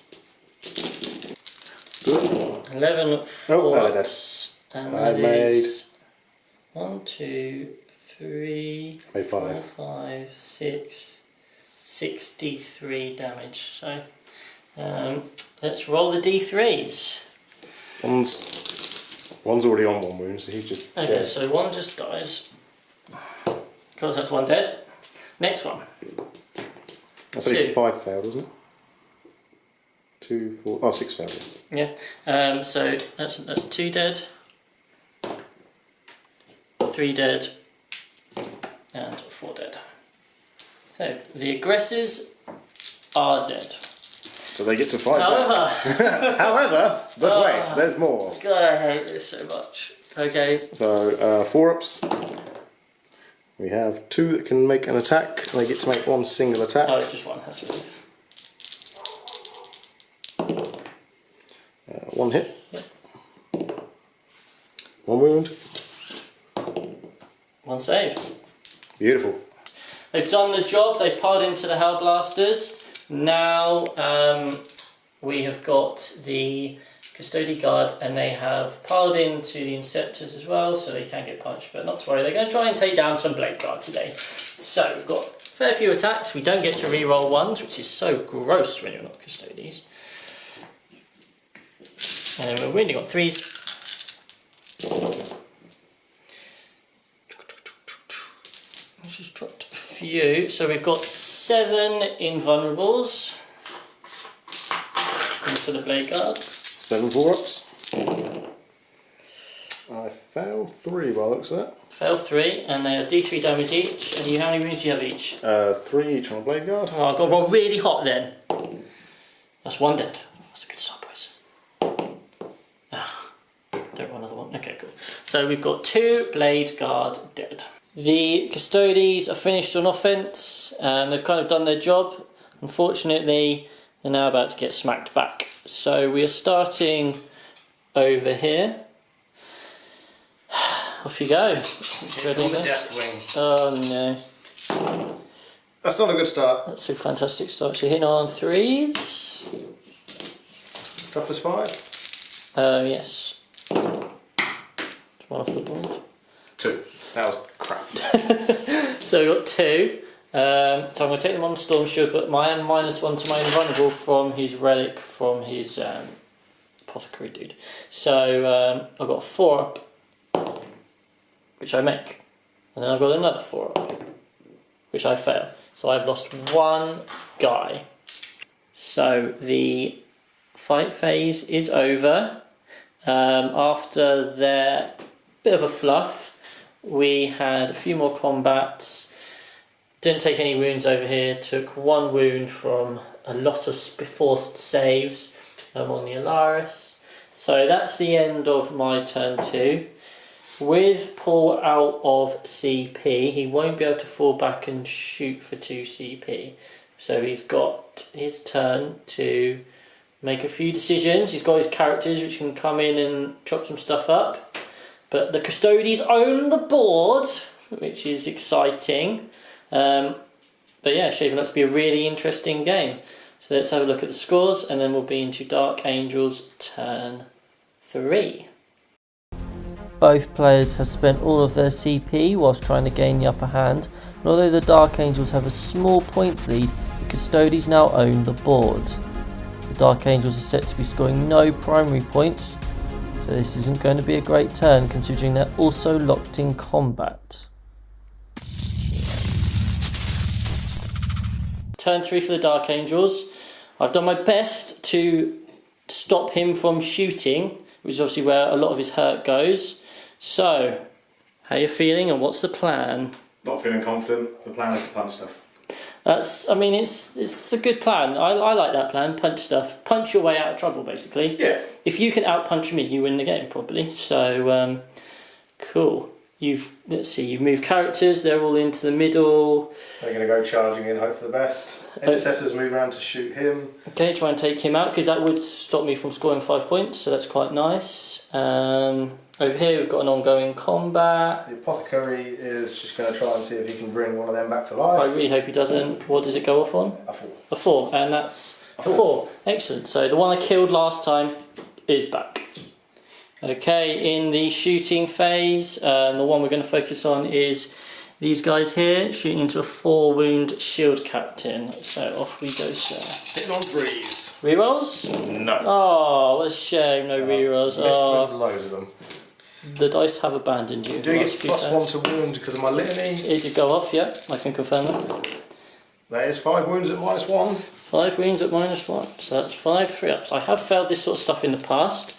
Good. 11 4-ups, and that is 1, 2, 3, made 5. 4, 5, 6, 63 damage. So let's roll the D3s. One's already on 1 wound, so he's just Okay, dead. so 1 just dies. Because that's 1 dead. Next one. That's only 2. 5 failed, isn't it? 2, 4, oh 6 failed. Yeah. So that's 2 dead, 3 dead, and 4 dead. So the aggressors are dead. So they get to fight back. However, However, but wait, there's more. God, I hate this so much. Okay. So 4-ups. We have 2 that can make an attack, and they get to make 1 single attack. Oh, it's just 1. That's right. 1 hit. Yep. 1 wound. 1 save. Beautiful. They've done the job. They've piled into the Hellblasters. Now we have got the Custody Guard, and they have piled into the Inceptors as well, so they can get punched, but not to worry, they're going to try and take down some Blade Guard today. So we've got a fair few attacks. We don't get to re-roll ones, which is so gross when you're not Custodies. And we've only got 3s. Let's just dropped a few. So we've got 7 invulnerables into the Blade Guard. 7 4-ups. I failed 3 by the looks of that. Failed 3, and they are D3 damage each. And how many wounds do you have each? 3 each on a Blade Guard. Oh, I've got to roll really hot then. That's 1 dead. That's a good start, boys. Don't roll another one. Okay, cool. So we've got 2 Blade Guard dead. The Custodes are finished on offense. They've kind of done their job. Unfortunately, they're now about to get smacked back. So we are starting over here. Off you go. Oh no. That's not a good start. That's a fantastic start. So hitting on 3s. Toughness 5. Yes. One off the board. 2. That was crap. So we've got 2. So I'm going to take them on Storm Shield, but I am -1 to my invulnerable from his relic from his apothecary dude. So I've got a 4-up, which I make, and then I've got another 4-up, which I fail. So I've lost 1 guy. So the fight phase is over. After their bit of a fluff, we had a few more combats. Didn't take any wounds over here. Took 1 wound from a lot of forced saves on the Alaris. So that's the end of my turn 2. With Paul out of CP, he won't be able to fall back and shoot for 2 CP. So he's got his turn to make a few decisions. He's got his characters which can come in and chop some stuff up. But the Custodes own the board, which is exciting. But yeah, shaping up to be a really interesting game. So let's have a look at the scores, and then we'll be into Dark Angels turn 3. Both players have spent all of their CP whilst trying to gain the upper hand, and although the Dark Angels have a small points lead, the Custodes now own the board. The Dark Angels are set to be scoring no primary points, so this isn't going to be a great turn considering they're also locked in combat. Turn 3 for the Dark Angels. I've done my best to stop him from shooting, which is obviously where a lot of his hurt goes. So, how are you feeling and what's the plan? Not feeling confident. The plan is to punch stuff. I mean, it's a good plan. I like that plan. Punch stuff. Punch your way out of trouble, basically. Yeah. If you can outpunch me, you win the game, probably. So, cool. Let's see, you've moved characters, they're all into the middle. They're going to go charging in, hope for the best. Intercessors move around to shoot him. Okay, try and take him out, because that would stop me from scoring 5 points, so that's quite nice. Over here we've got an ongoing combat. The apothecary is just going to try and see if he can bring one of them back to life. I really hope he doesn't. What does it go off on? A 4. A 4, and that's a 4. Excellent, so the one I killed last time is back. Okay, in the shooting phase, the one we're going to focus on is these guys here, shooting into a 4 wound shield captain. So off we go, sir. Hitting on 3s. Rerolls? No. Oh, what a shame, no rerolls. Oh, Loads of them. The dice have abandoned you. Do you get +1 to wound because of my litany? It did go off, yeah, I can confirm that. That is 5 wounds at -1. 5 wounds at -1, so that's 5 3-ups. I have failed this sort of stuff in the past,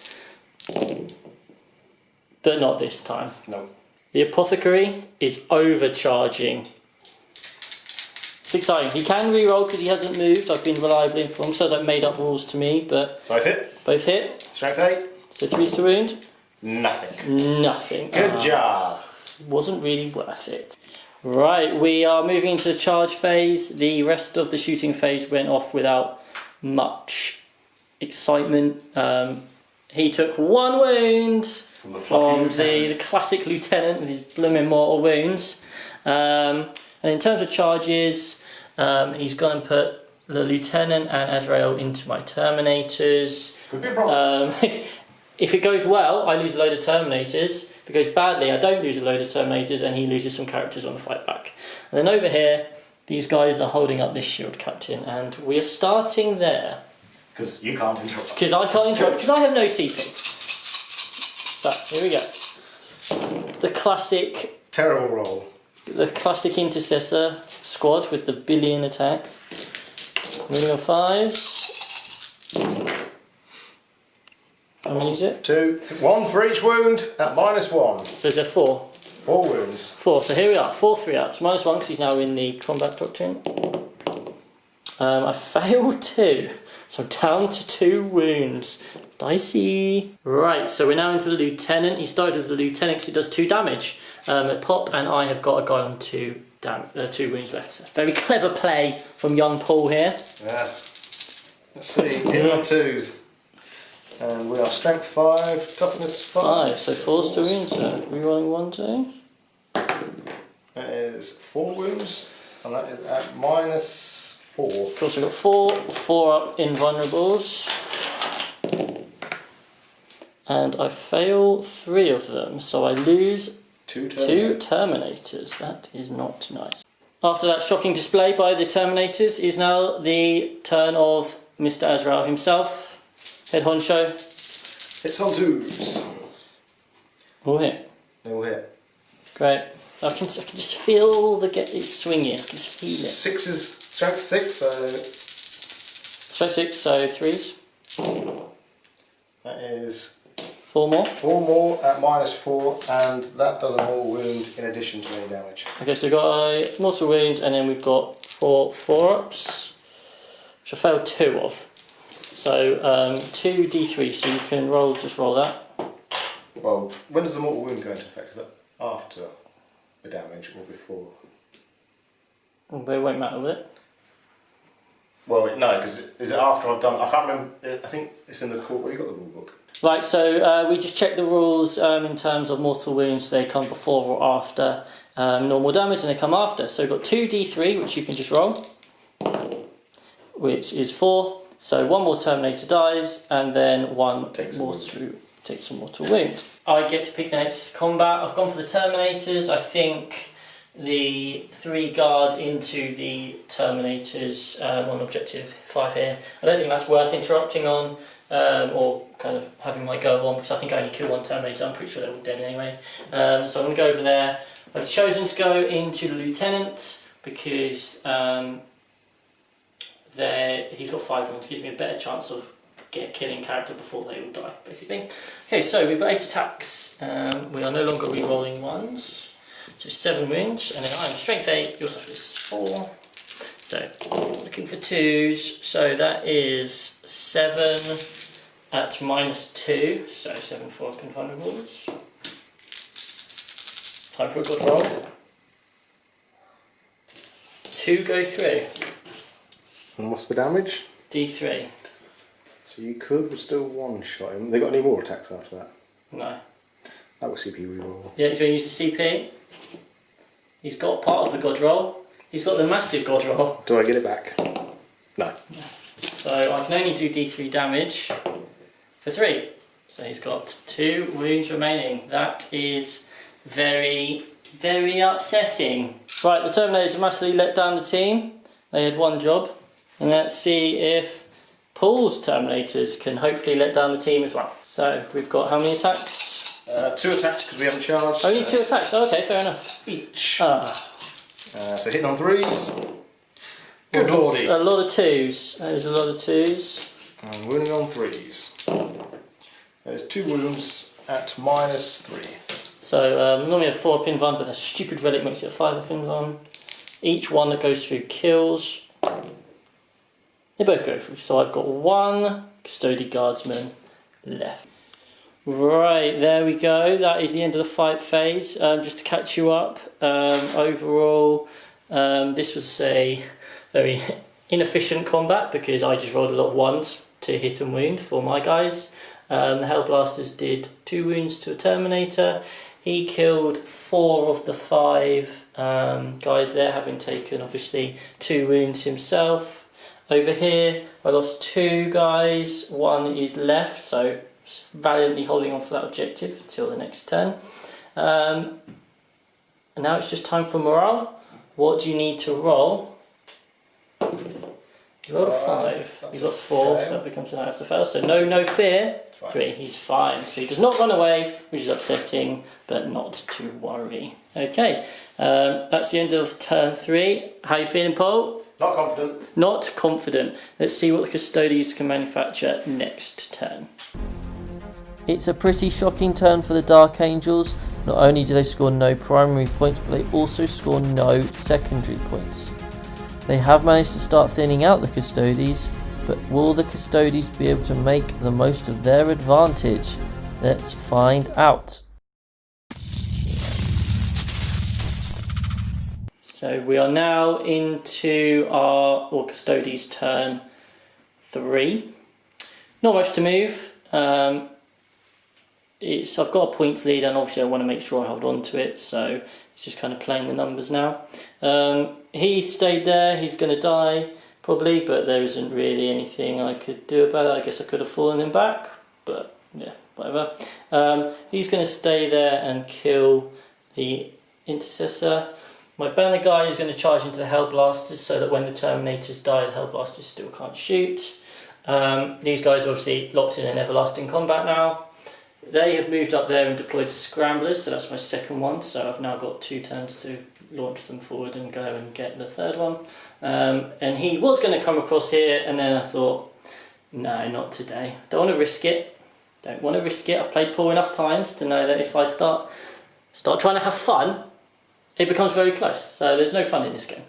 but not this time. No. The apothecary is overcharging. It's exciting. He can re-roll because he hasn't moved. I've been reliably informed. Sounds like made up rules to me, but Both hit. both hit. Strength 8. So 3s to wound. Nothing. Nothing. Good job. Wasn't really worth it. Right, we are moving into the charge phase. The rest of the shooting phase went off without much excitement. He took 1 wound from the classic lieutenant with his blooming mortal wounds. And in terms of charges, he's gone and put the Lieutenant and Azrael into my Terminators. Could be a problem. If it goes well, I lose a load of Terminators. If it goes badly, I don't lose a load of Terminators, and he loses some characters on the fight back. And then over here, these guys are holding up this shield captain, and we're starting there. Because you can't interrupt. Because I can't interrupt, because I have no CP. So, here we go. The classic... Terrible roll. The classic intercessor squad with the billion attacks. Moving on 5s. How many is it? 2, 1 for each wound at -1. So is there 4? 4 wounds. 4, so here we are, 4 3-ups. -1 because he's now in the combat doctrine. I failed 2, so I'm down to 2 wounds. Dicey. Right, so we're now into the Lieutenant. He started with the Lieutenant because it does 2 damage at pop, and I have got a guy on 2 wounds left. Very clever play from young Paul here. Yeah. Let's see, in on 2s. And we are strength 5, toughness 5. So 4's 2 wounds, so rerolling 1, 2. That is 4 wounds, and that is at -4. Of course, we've got 4 up invulnerables. And I fail 3 of them, so I lose 2 Terminators. That is not nice. After that shocking display by the Terminators, is now the turn of Mr. Azrael himself. Head honcho. Hits on 2s. All hit. They will hit. Great. I can just feel it's swinging. I can just feel it. 6 is strength 6, so... Strength 6, so 3s. That is 4 more. 4 more at -4, and that does a mortal wound in addition to any damage. Okay, so we've got a mortal wound, and then we've got 4 4-ups, which I failed 2 of. So 2 D3, so you can just roll that. Well, when does the mortal wound go into effect? Is that after the damage or before? But it won't matter, will it? Well, no, because is it after I've done... I can't remember. I think it's in the court. Where you got the rule book? Right, so we just check the rules in terms of mortal wounds. They come before or after normal damage, and they come after. So we've got 2 D3, which you can just roll, which is 4. So 1 more Terminator dies, and then 1 takes a mortal wound. I get to pick the next combat. I've gone for the Terminators. I think the 3 guard into the Terminators on objective 5 here. I don't think that's worth interrupting on or kind of having my go on, because I think I only kill 1 Terminator. I'm pretty sure they're all dead anyway. So I'm going to go over there. I've chosen to go into the Lieutenant because he's got 5 wounds, gives me a better chance of killing character before they all die, basically. Okay, so we've got 8 attacks. We are no longer re-rolling 1s. So 7 wounds, and then I'm strength 8, yours is 4. So looking for 2s, so that is 7 at -2, so 7 for up invulnerables. Time for a good roll. 2 go through. And what's the damage? D3. So you could still one-shot him. They got any more attacks after that? No. That was CP reroll. Yeah, he's going to use the CP. He's got part of the god roll. He's got the massive god roll. Do I get it back? No. So I can only do D3 damage for 3. So he's got 2 wounds remaining. That is very, very upsetting. Right, the Terminators have massively let down the team. They had 1 job. And let's see if Paul's Terminators can hopefully let down the team as well. So we've got how many attacks? 2 attacks because we haven't charged. Only 2 attacks, oh, okay, fair enough. Each. So hitting on 3s. Good lordy. A lot of 2s. That is a lot of 2s. And wounding on 3s. There's 2 wounds at -3. So normally a 4 up invuln, but that stupid relic makes it a 5 up invuln. Each one that goes through kills. They both go through, so I've got 1 Custodian Guardsman left. Right, there we go. That is the end of the fight phase. Just to catch you up, overall, this was a very inefficient combat because I just rolled a lot of 1s to hit and wound for my guys. The Hellblasters did 2 wounds to a Terminator. He killed 4 of the 5 guys there, having taken obviously 2 wounds himself. Over here, I lost 2 guys. 1 is left, so valiantly holding on for that objective until the next turn. And now it's just time for morale. What do you need to roll? You rolled a 5. You got 4, so that becomes an out of fail. So no fear. 3. He's fine. So he does not run away, which is upsetting, but not to worry. Okay, that's the end of turn 3. How are you feeling, Paul? Not confident. Not confident. Let's see what the Custodes can manufacture next turn. It's a pretty shocking turn for the Dark Angels. Not only do they score no primary points, but they also score no secondary points. They have managed to start thinning out the Custodes, but will the Custodes be able to make the most of their advantage? Let's find out. So we are now into our Custodes turn 3. Not much to move. I've got a points lead, and obviously I want to make sure I hold on to it, so it's just kind of playing the numbers now. He stayed there. He's going to die probably, but there isn't really anything I could do about it. I guess I could have fallen him back, but yeah, whatever. He's going to stay there and kill the Intercessor. My banner guy is going to charge into the Hellblasters so that when the Terminators die, the Hellblasters still can't shoot. These guys are obviously locked in an everlasting combat now. They have moved up there and deployed Scramblers, so that's my second one. So I've now got 2 turns to launch them forward and go and get the third one. And he was going to come across here, and then I thought, no, not today. Don't want to risk it. Don't want to risk it. I've played Paul enough times to know that if I start trying to have fun, it becomes very close. So there's no fun in this game.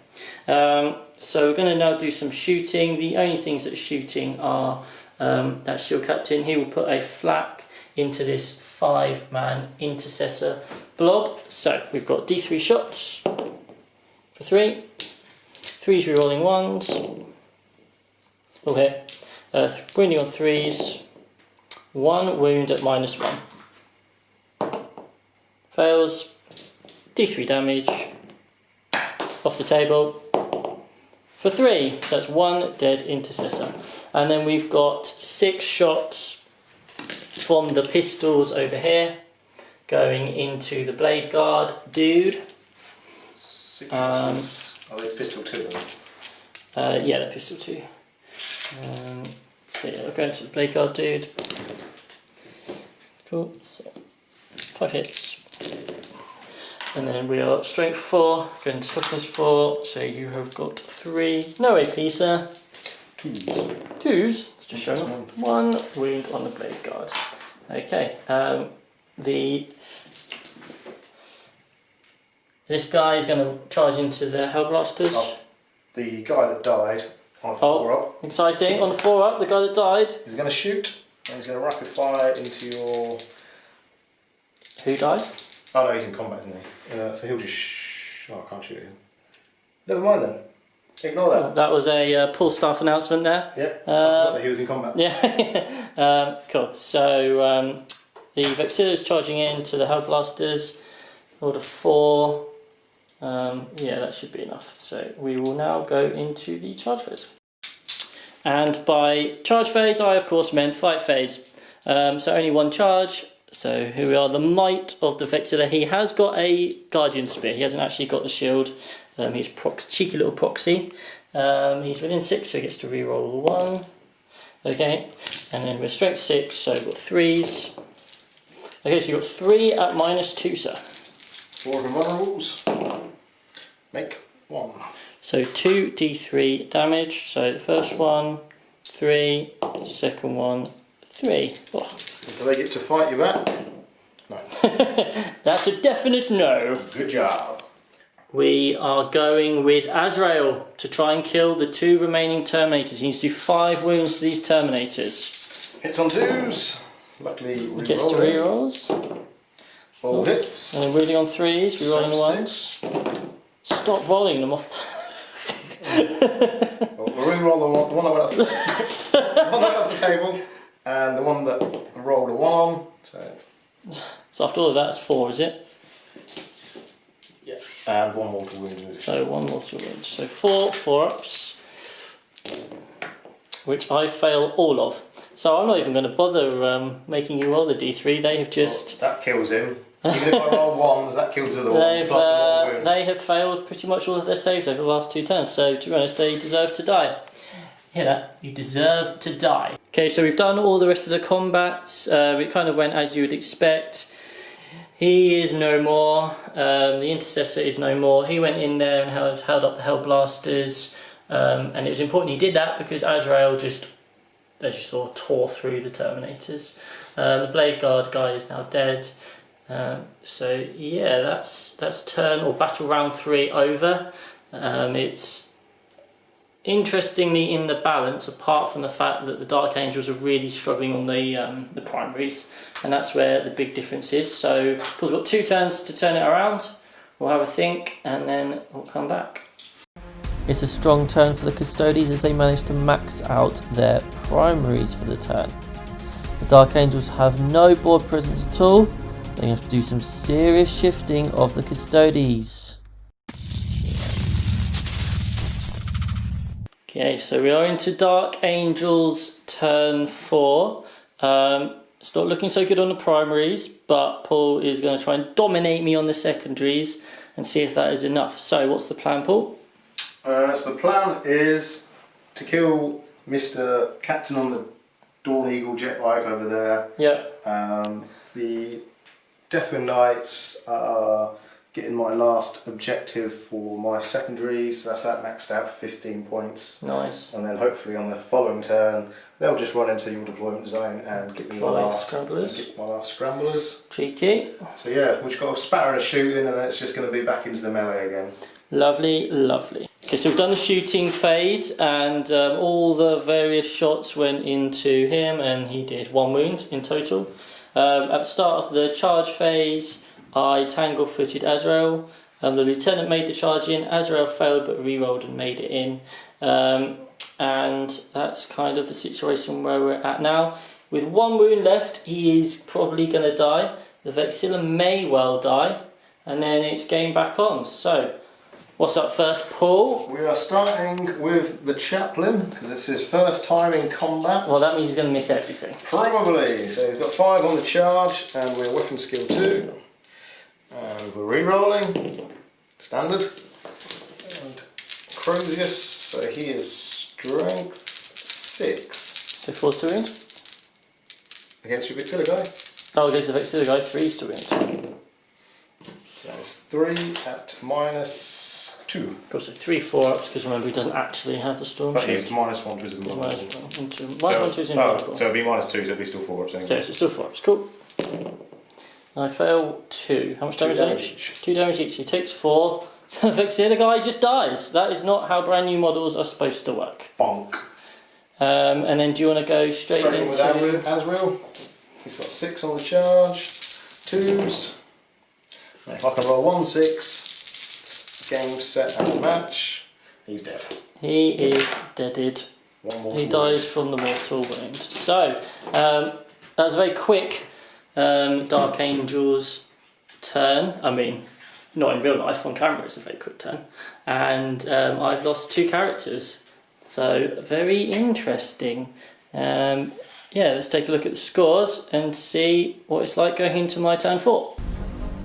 So we're going to now do some shooting. The only things that are shooting are that Shield Captain. He will put a flak into this 5-man Intercessor blob. So we've got D3 shots for 3. 3's rerolling 1s. Oh, here. Wounding on 3's. 1 wound at -1. Fails. D3 damage. Off the table. For 3. So that's 1 dead Intercessor. And then we've got 6 shots from the pistols over here going into the Blade Guard dude. Are they pistol 2? Yeah, they're pistol 2. So yeah, we're going to the Blade Guard dude. Cool. So 5 hits. And then we are strength 4, going to toughness 4. So you have got 3. No AP, sir. 2s. Let's just show off. 1 wound on the Blade Guard. Okay. This guy is going to charge into the Hellblasters. Oh, the guy that died on a 4-up. Exciting. On the 4-up, the guy that died. He's going to shoot, and he's going to rapid fire into your... Who died? Oh no, he's in combat, isn't he? So he'll just... Oh, I can't shoot him. Never mind then. Ignore that. Oh, that was a Paul Staff announcement there. Yeah, I forgot that he was in combat. Yeah. Cool. So the Vexilla is charging in to the Hellblasters. Order 4. Yeah, that should be enough. So we will now go into the charge phase. And by charge phase, I of course meant fight phase. So only 1 charge. So here we are, the might of the Vexilla. He has got a Guardian Spear. He hasn't actually got the shield. He's cheeky little proxy. He's within 6, so he gets to reroll 1. Okay, and then we're strength 6, so we've got 3s. Okay, so you've got 3 at -2, sir. 4 of them rules. Make 1. So 2d3 damage. So the first one, 3. Second one, 3. Oh. Do they get to fight you back? No. That's a definite no. Good job. We are going with Azrael to try and kill the 2 remaining Terminators. He needs to do 5 wounds to these Terminators. Hits on 2s. Luckily, he gets to rerolls. All hits. And then wounding on 3s, rerolling the 1s. Stop rolling them off. We'll reroll the one that went off the table, and the one that rolled a 1 on. So after all of that, it's 4, is it? Yeah. And 1 mortal wound. So 1 mortal wound. So 4 4-ups. which I fail all of. So I'm not even going to bother making you roll the d3. They have just... Well, that kills him. Even if I roll ones, that kills the other one. Plus the mortal wound. They have failed pretty much all of their saves over the last 2 turns, so to be honest, they deserve to die. Hear that? You deserve to die. Okay, so we've done all the rest of the combats. It kind of went as you would expect. He is no more. The Intercessor is no more. He went in there and held up the Hellblasters. And it was important he did that because Azrael just, as you saw, tore through the Terminators. The Blade Guard guy is now dead. So yeah, that's turn or battle round 3 over. It's interestingly in the balance, apart from the fact that the Dark Angels are really struggling on the primaries, and that's where the big difference is. So Paul's got 2 turns to turn it around. We'll have a think and then we'll come back. It's a strong turn for the Custodes as they manage to max out their primaries for the turn. The Dark Angels have no board presence at all. They have to do some serious shifting of the Custodes. Okay, so we are into Dark Angels turn 4. It's not looking so good on the primaries, but Paul is going to try and dominate me on the secondaries and see if that is enough. So what's the plan, Paul? So the plan is to kill Mr. Captain on the Dawn Eagle jet bike over there. Yeah. The Deathwind Knights are getting my last objective for my secondaries, so that's that maxed out for 15 points. Nice. And then hopefully on the following turn they'll just run into your deployment zone and get me my last scramblers. Cheeky. So yeah, we've just got a spatter and a shooting, and then it's just going to be back into the melee again. Lovely, lovely. Okay, so we've done the shooting phase, and all the various shots went into him, and he did 1 wound in total. At the start of the charge phase, I tangle-footed Azrael. The lieutenant made the charge in. Azrael failed but re-rolled and made it in. And that's kind of the situation where we're at now. With 1 wound left, he is probably going to die. The Vexilla may well die, and then it's game back on. So, what's up first, Paul? We are starting with the Chaplain, because it's his first time in combat. Well, that means he's going to miss everything. Probably. So he's got 5 on the charge, and we're weapon skill 2. And we're re-rolling, standard. And Crozius, so he is strength 6. So 4's to wound? Against your Vexilla guy? Oh, against the Vexilla guy, 3's to wound. So that's 3 at -2. Of course, so 3 4-ups, because remember he doesn't actually have the storm But shield. he's -1 to his invulnerable. -1 to his invulnerable. So it'll be -2, so it'll be still 4-ups anyway. So it's still 4-ups, cool. I fail 2. How much damage each? 2 damage each. He takes 4. So the Vexilla guy just dies. That is not how brand new models are supposed to work. Bonk. And then do you want to go straight into... with Azrael. He's got 6 on the charge. 2s. Now if I can roll 1 6, game, set and match, he's dead. He is deaded. He dies from the mortal wound. So, that was a very quick Dark Angel's turn. I mean, not in real life, on camera it's a very quick turn. And I've lost 2 characters. So, very interesting. Yeah, let's take a look at the scores and see what it's like going into my turn 4.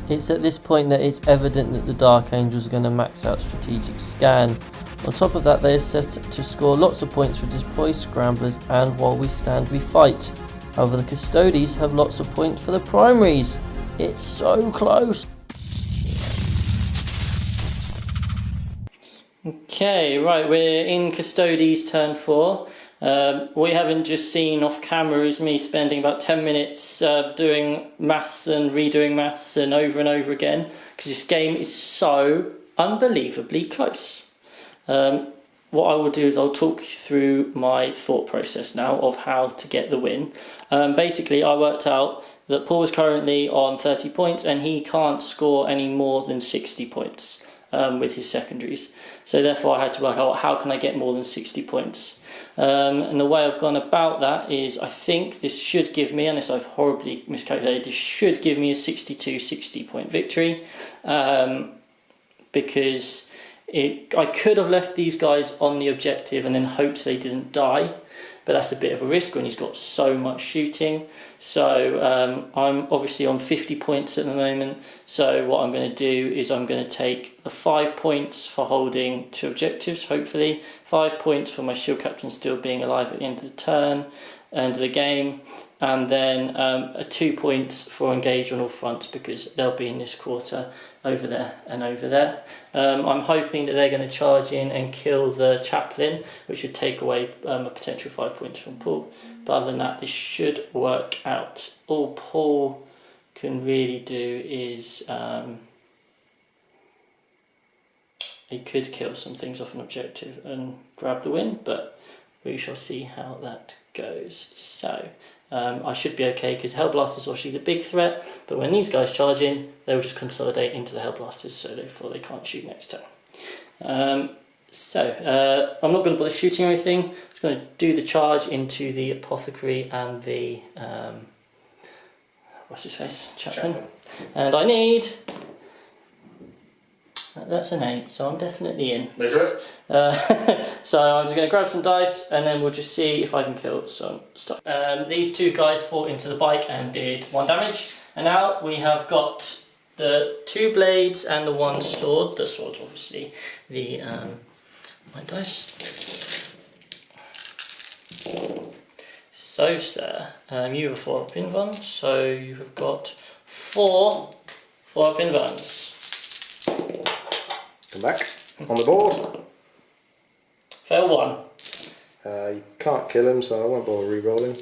It's at this point that it's evident that the Dark Angels are going to max out Strategic Scan. On top of that, they are set to score lots of points for Deploy Scramblers, and while we stand we fight. However, the Custodes have lots of points for the primaries. It's so close. Okay, right, we're in Custodes turn 4. What you haven't just seen off camera is me spending about 10 minutes doing maths and redoing maths and over again, because this game is so unbelievably close. What I will do is I'll talk you through my thought process now of how to get the win. Basically, I worked out that Paul is currently on 30 points and he can't score any more than 60 points with his secondaries. So therefore I had to work out how can I get more than 60 points. And the way I've gone about that is I think this should give me, unless I've horribly miscalculated, this should give me a 62-60 point victory, because I could have left these guys on the objective and then hoped they didn't die, but that's a bit of a risk when he's got so much shooting. So I'm obviously on 50 points at the moment, so what I'm going to do is I'm going to take the 5 points for holding 2 objectives, hopefully, 5 points for my shield captain still being alive at the end of the turn, end of the game, and then 2 points for engage on all fronts because they'll be in this quarter over there and over there. I'm hoping that they're going to charge in and kill the chaplain, which would take away a potential 5 points from Paul. But other than that, this should work out. All Paul can really do is he could kill some things off an objective and grab the win, but we shall see how that goes. So I should be okay because Hellblasters is obviously the big threat, but when these guys charge in, they will just consolidate into the Hellblasters, so therefore they can't shoot next turn. I'm not going to bother shooting or anything. I'm just going to do the charge into the Apothecary and the what's his face? Chaplain. And I need... That's an 8, so I'm definitely in. So I'm just going to grab some dice and then we'll just see if I can kill some stuff. These 2 guys fought into the bike and did 1 damage. And now we have got the 2 blades and the 1 sword. The sword, obviously, the my dice. So, sir, you have 4 up in ones, so you have got 4 up in ones. Come back on the board. Fail 1. You can't kill him, so I won't bother re-rolling.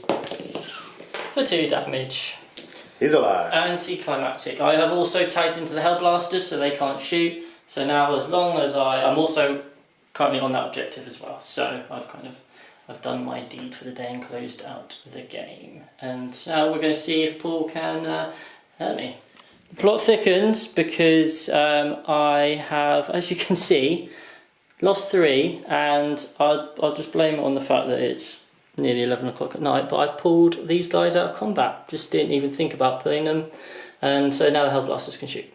For 2 damage. He's alive. Anticlimactic. I have also tagged into the Hellblasters, so they can't shoot. So now, as long as I'm also currently on that objective as well. So I've done my deed for the day and closed out the game. And now we're going to see if Paul can hurt me. The plot thickens because I have, as you can see, lost 3, and I'll just blame it on the fact that it's nearly 11 o'clock at night, but I've pulled these guys out of combat, just didn't even think about pulling them, and so now the Hellblasters can shoot,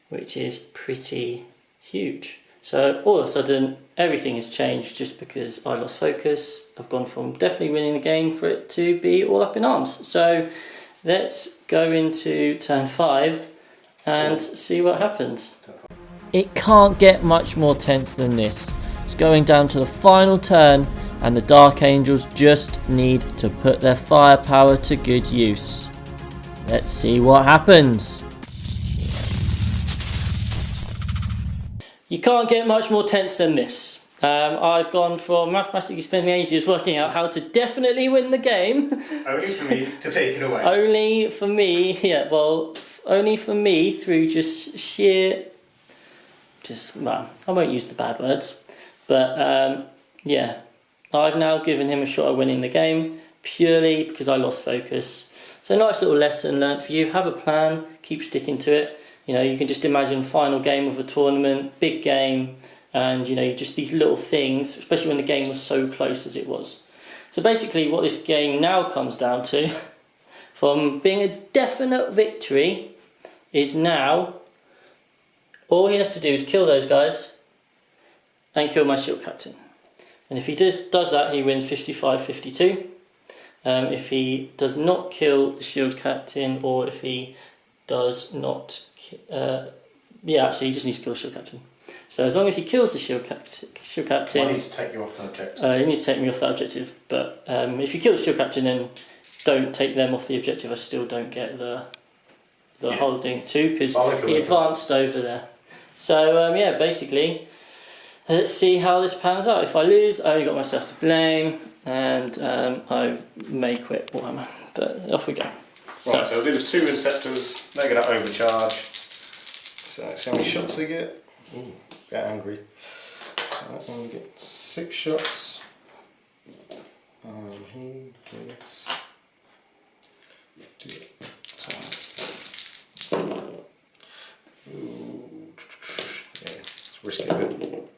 which is pretty huge. So all of a sudden everything has changed just because I lost focus. I've gone from definitely winning the game for it to be all up in arms. So let's go into turn 5 and see what happens. It can't get much more tense than this. It's going down to the final turn and the Dark Angels just need to put their firepower to good use. Let's see what happens. You can't get much more tense than this. I've gone from mathematically spending ages working out how to definitely win the game. Only for me to take it away. Only for me, yeah, well, only for me through just sheer... well, I won't use the bad words. But, yeah, I've now given him a shot at winning the game purely because I lost focus. So nice little lesson learnt for you. Have a plan, keep sticking to it. You know, you can just imagine final game of a tournament, big game, and, you know, just these little things, especially when the game was so close as it was. So basically what this game now comes down to, from being a definite victory, is now all he has to do is kill those guys and kill my shield captain. And if he does that, he wins 55-52. If he does not kill the shield captain, or if he does not... actually, he just needs to kill the shield captain. So as long as he kills the shield captain... I need to take you off that objective. He needs to take me off that objective. But if you kill the shield captain and don't take them off the objective, I still don't get the holding too, because he advanced over there. So yeah, basically, let's see how this pans out. If I lose, I only got myself to blame, and I may quit Warhammer. But off we go. Right, so we'll do the 2 Inceptors, they're going to overcharge. So let's see how many shots they get. Ooh, get angry. So that one gets 6 shots. He gets 2. Yeah, it's risky a bit.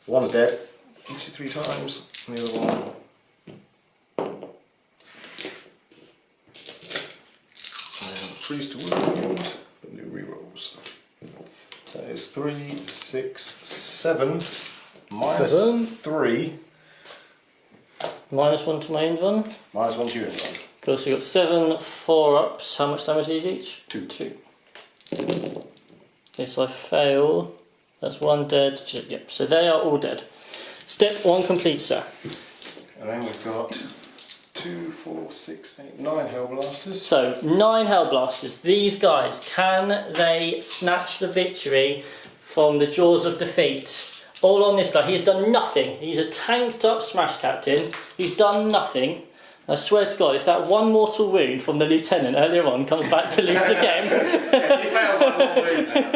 One's dead, hits you 3 times, and the other one. Freeze to wound, but do rerolls. So it's 3, 6, 7, minus 3. -1 to my Invon. -1 to your Invon. Cool, so you got 7 4-ups. How much damage are these each? 2. 2. Okay, so I fail. That's 1 dead. 2. Yep, so they are all dead. Step 1 complete, sir. And then we've got 2, 4, 6, 8, 9 Hellblasters. So, 9 Hellblasters. These guys, can they snatch the victory from the jaws of defeat? All on this guy. He's done nothing. He's a tanked up Smash Captain. He's done nothing. I swear to God, if that one mortal wound from the Lieutenant earlier on comes back to loose again, You failed one more wound now.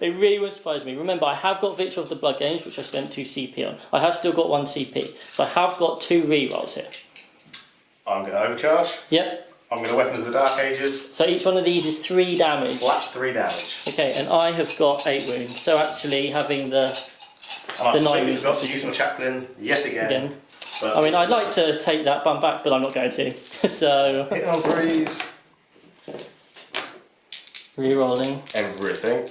it really wouldn't surprise me. Remember, I have got Victor of the Blood Games, which I spent 2 CP on. I have still got 1 CP, so I have got 2 rerolls here. I'm going to overcharge. Yep. I'm going to Weapons of the Dark Ages. So each one of these is 3 damage. Flat 3 damage. Okay, and I have got 8 wounds. So actually having the And I've 9 completely wounds. forgot to use my Chaplain yet again. But I mean, I'd like to take that bump back, but I'm not going to. So hitting on 3s. re-rolling. Everything.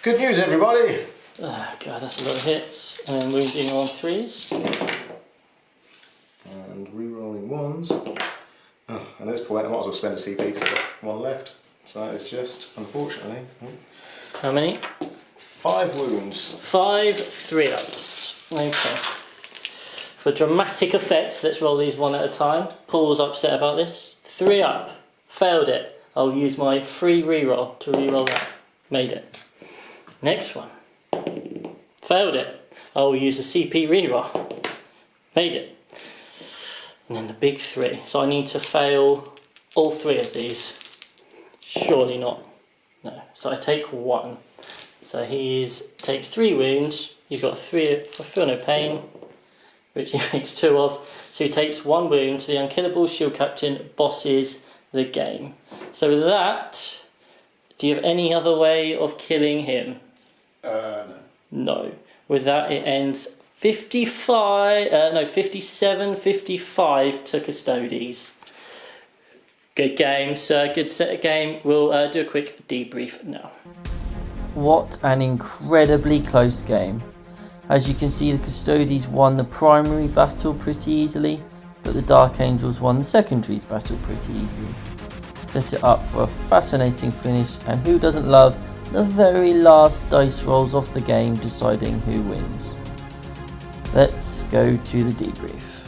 Good news, everybody. Oh god, that's a lot of hits. And then wounding on 3s. And re-rolling 1s. Oh, and at this point I might as well spend a CP because I've got 1 left. So that is just, unfortunately, How many? 5 wounds. 5 3-ups. Okay. For dramatic effect, let's roll these one at a time. Paul's upset about this. 3-up. Failed it. I'll use my free reroll to reroll that. Made it. Next one. Failed it. I'll use a CP reroll. Made it. And then the big 3. So I need to fail all 3 of these. Surely not. No. So I take 1. So he takes 3 wounds. You've got 3 for Feel No Pain, which he makes 2 of. So he takes 1 wound. So the Unkillable Shield Captain bosses the game. So with that, do you have any other way of killing him? No. No. With that, it ends 57-55 to Custodes. Good game, sir. Good set of game. We'll do a quick debrief now. What an incredibly close game. As you can see, the Custodes won the primary battle pretty easily, but the Dark Angels won the secondaries battle pretty easily. Set it up for a fascinating finish, and who doesn't love the very last dice rolls of the game deciding who wins? Let's go to the debrief.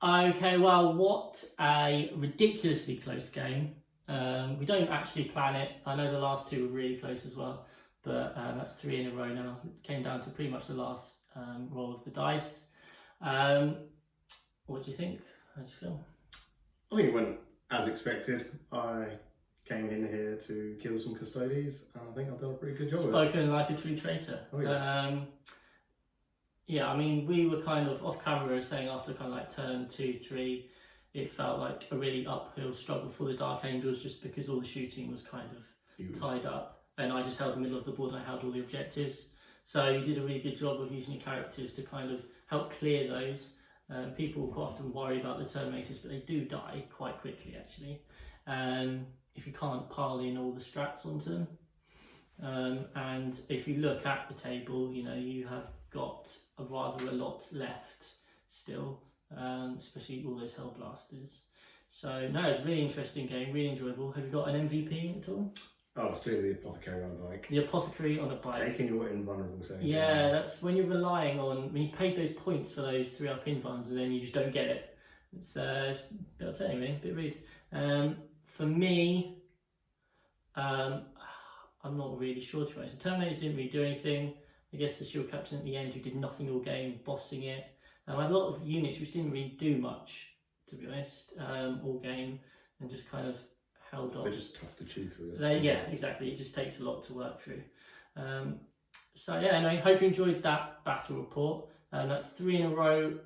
Okay, well, what a ridiculously close game. We don't actually plan it. I know the last 2 were really close as well, but that's 3 in a row now. It came down to pretty much the last roll of the dice. What do you think? How do you feel? I think it went as expected. I came in here to kill some Custodes, and I think I've done a pretty good job of it. Spoken like a true traitor. Oh, yes. Yeah, I mean, we were kind of off camera saying after kind of like turn 2, 3, it felt like a really uphill struggle for the Dark Angels just because all the shooting was kind of tied up, and I just held the middle of the board and I held all the objectives. So you did a really good job of using your characters to kind of help clear those. People quite often worry about the Terminators, but they do die quite quickly actually. If you can't pile in all the strats onto them. And if you look at the table, you know, you have got a lot left still, especially all those Hellblasters. So no, it's a really interesting game, really enjoyable. Have you got an MVP at all? Oh, it's clearly the Apothecary on a bike. The Apothecary on a bike. Taking your invulnerable saving. Yeah, that's when you're relying on, when you've paid those points for those 3-up invuns and then you just don't get it. It's a bit upsetting really, a bit rude. For me, I'm not really sure to be honest. The Terminators didn't really do anything. I guess the Shield Captain at the end who did nothing all game, bossing it. I had a lot of units which didn't really do much, to be honest, all game, and just kind of held off. They're just tough to chew through. Yeah, exactly. It just takes a lot to work through. So yeah, and I hope you enjoyed that battle report. That's 3 in a row,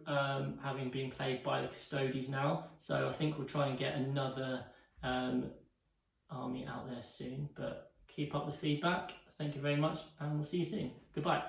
having been played by the Custodes now. So I think we'll try and get another army out there soon. But keep up the feedback. Thank you very much, and we'll see you soon. Goodbye.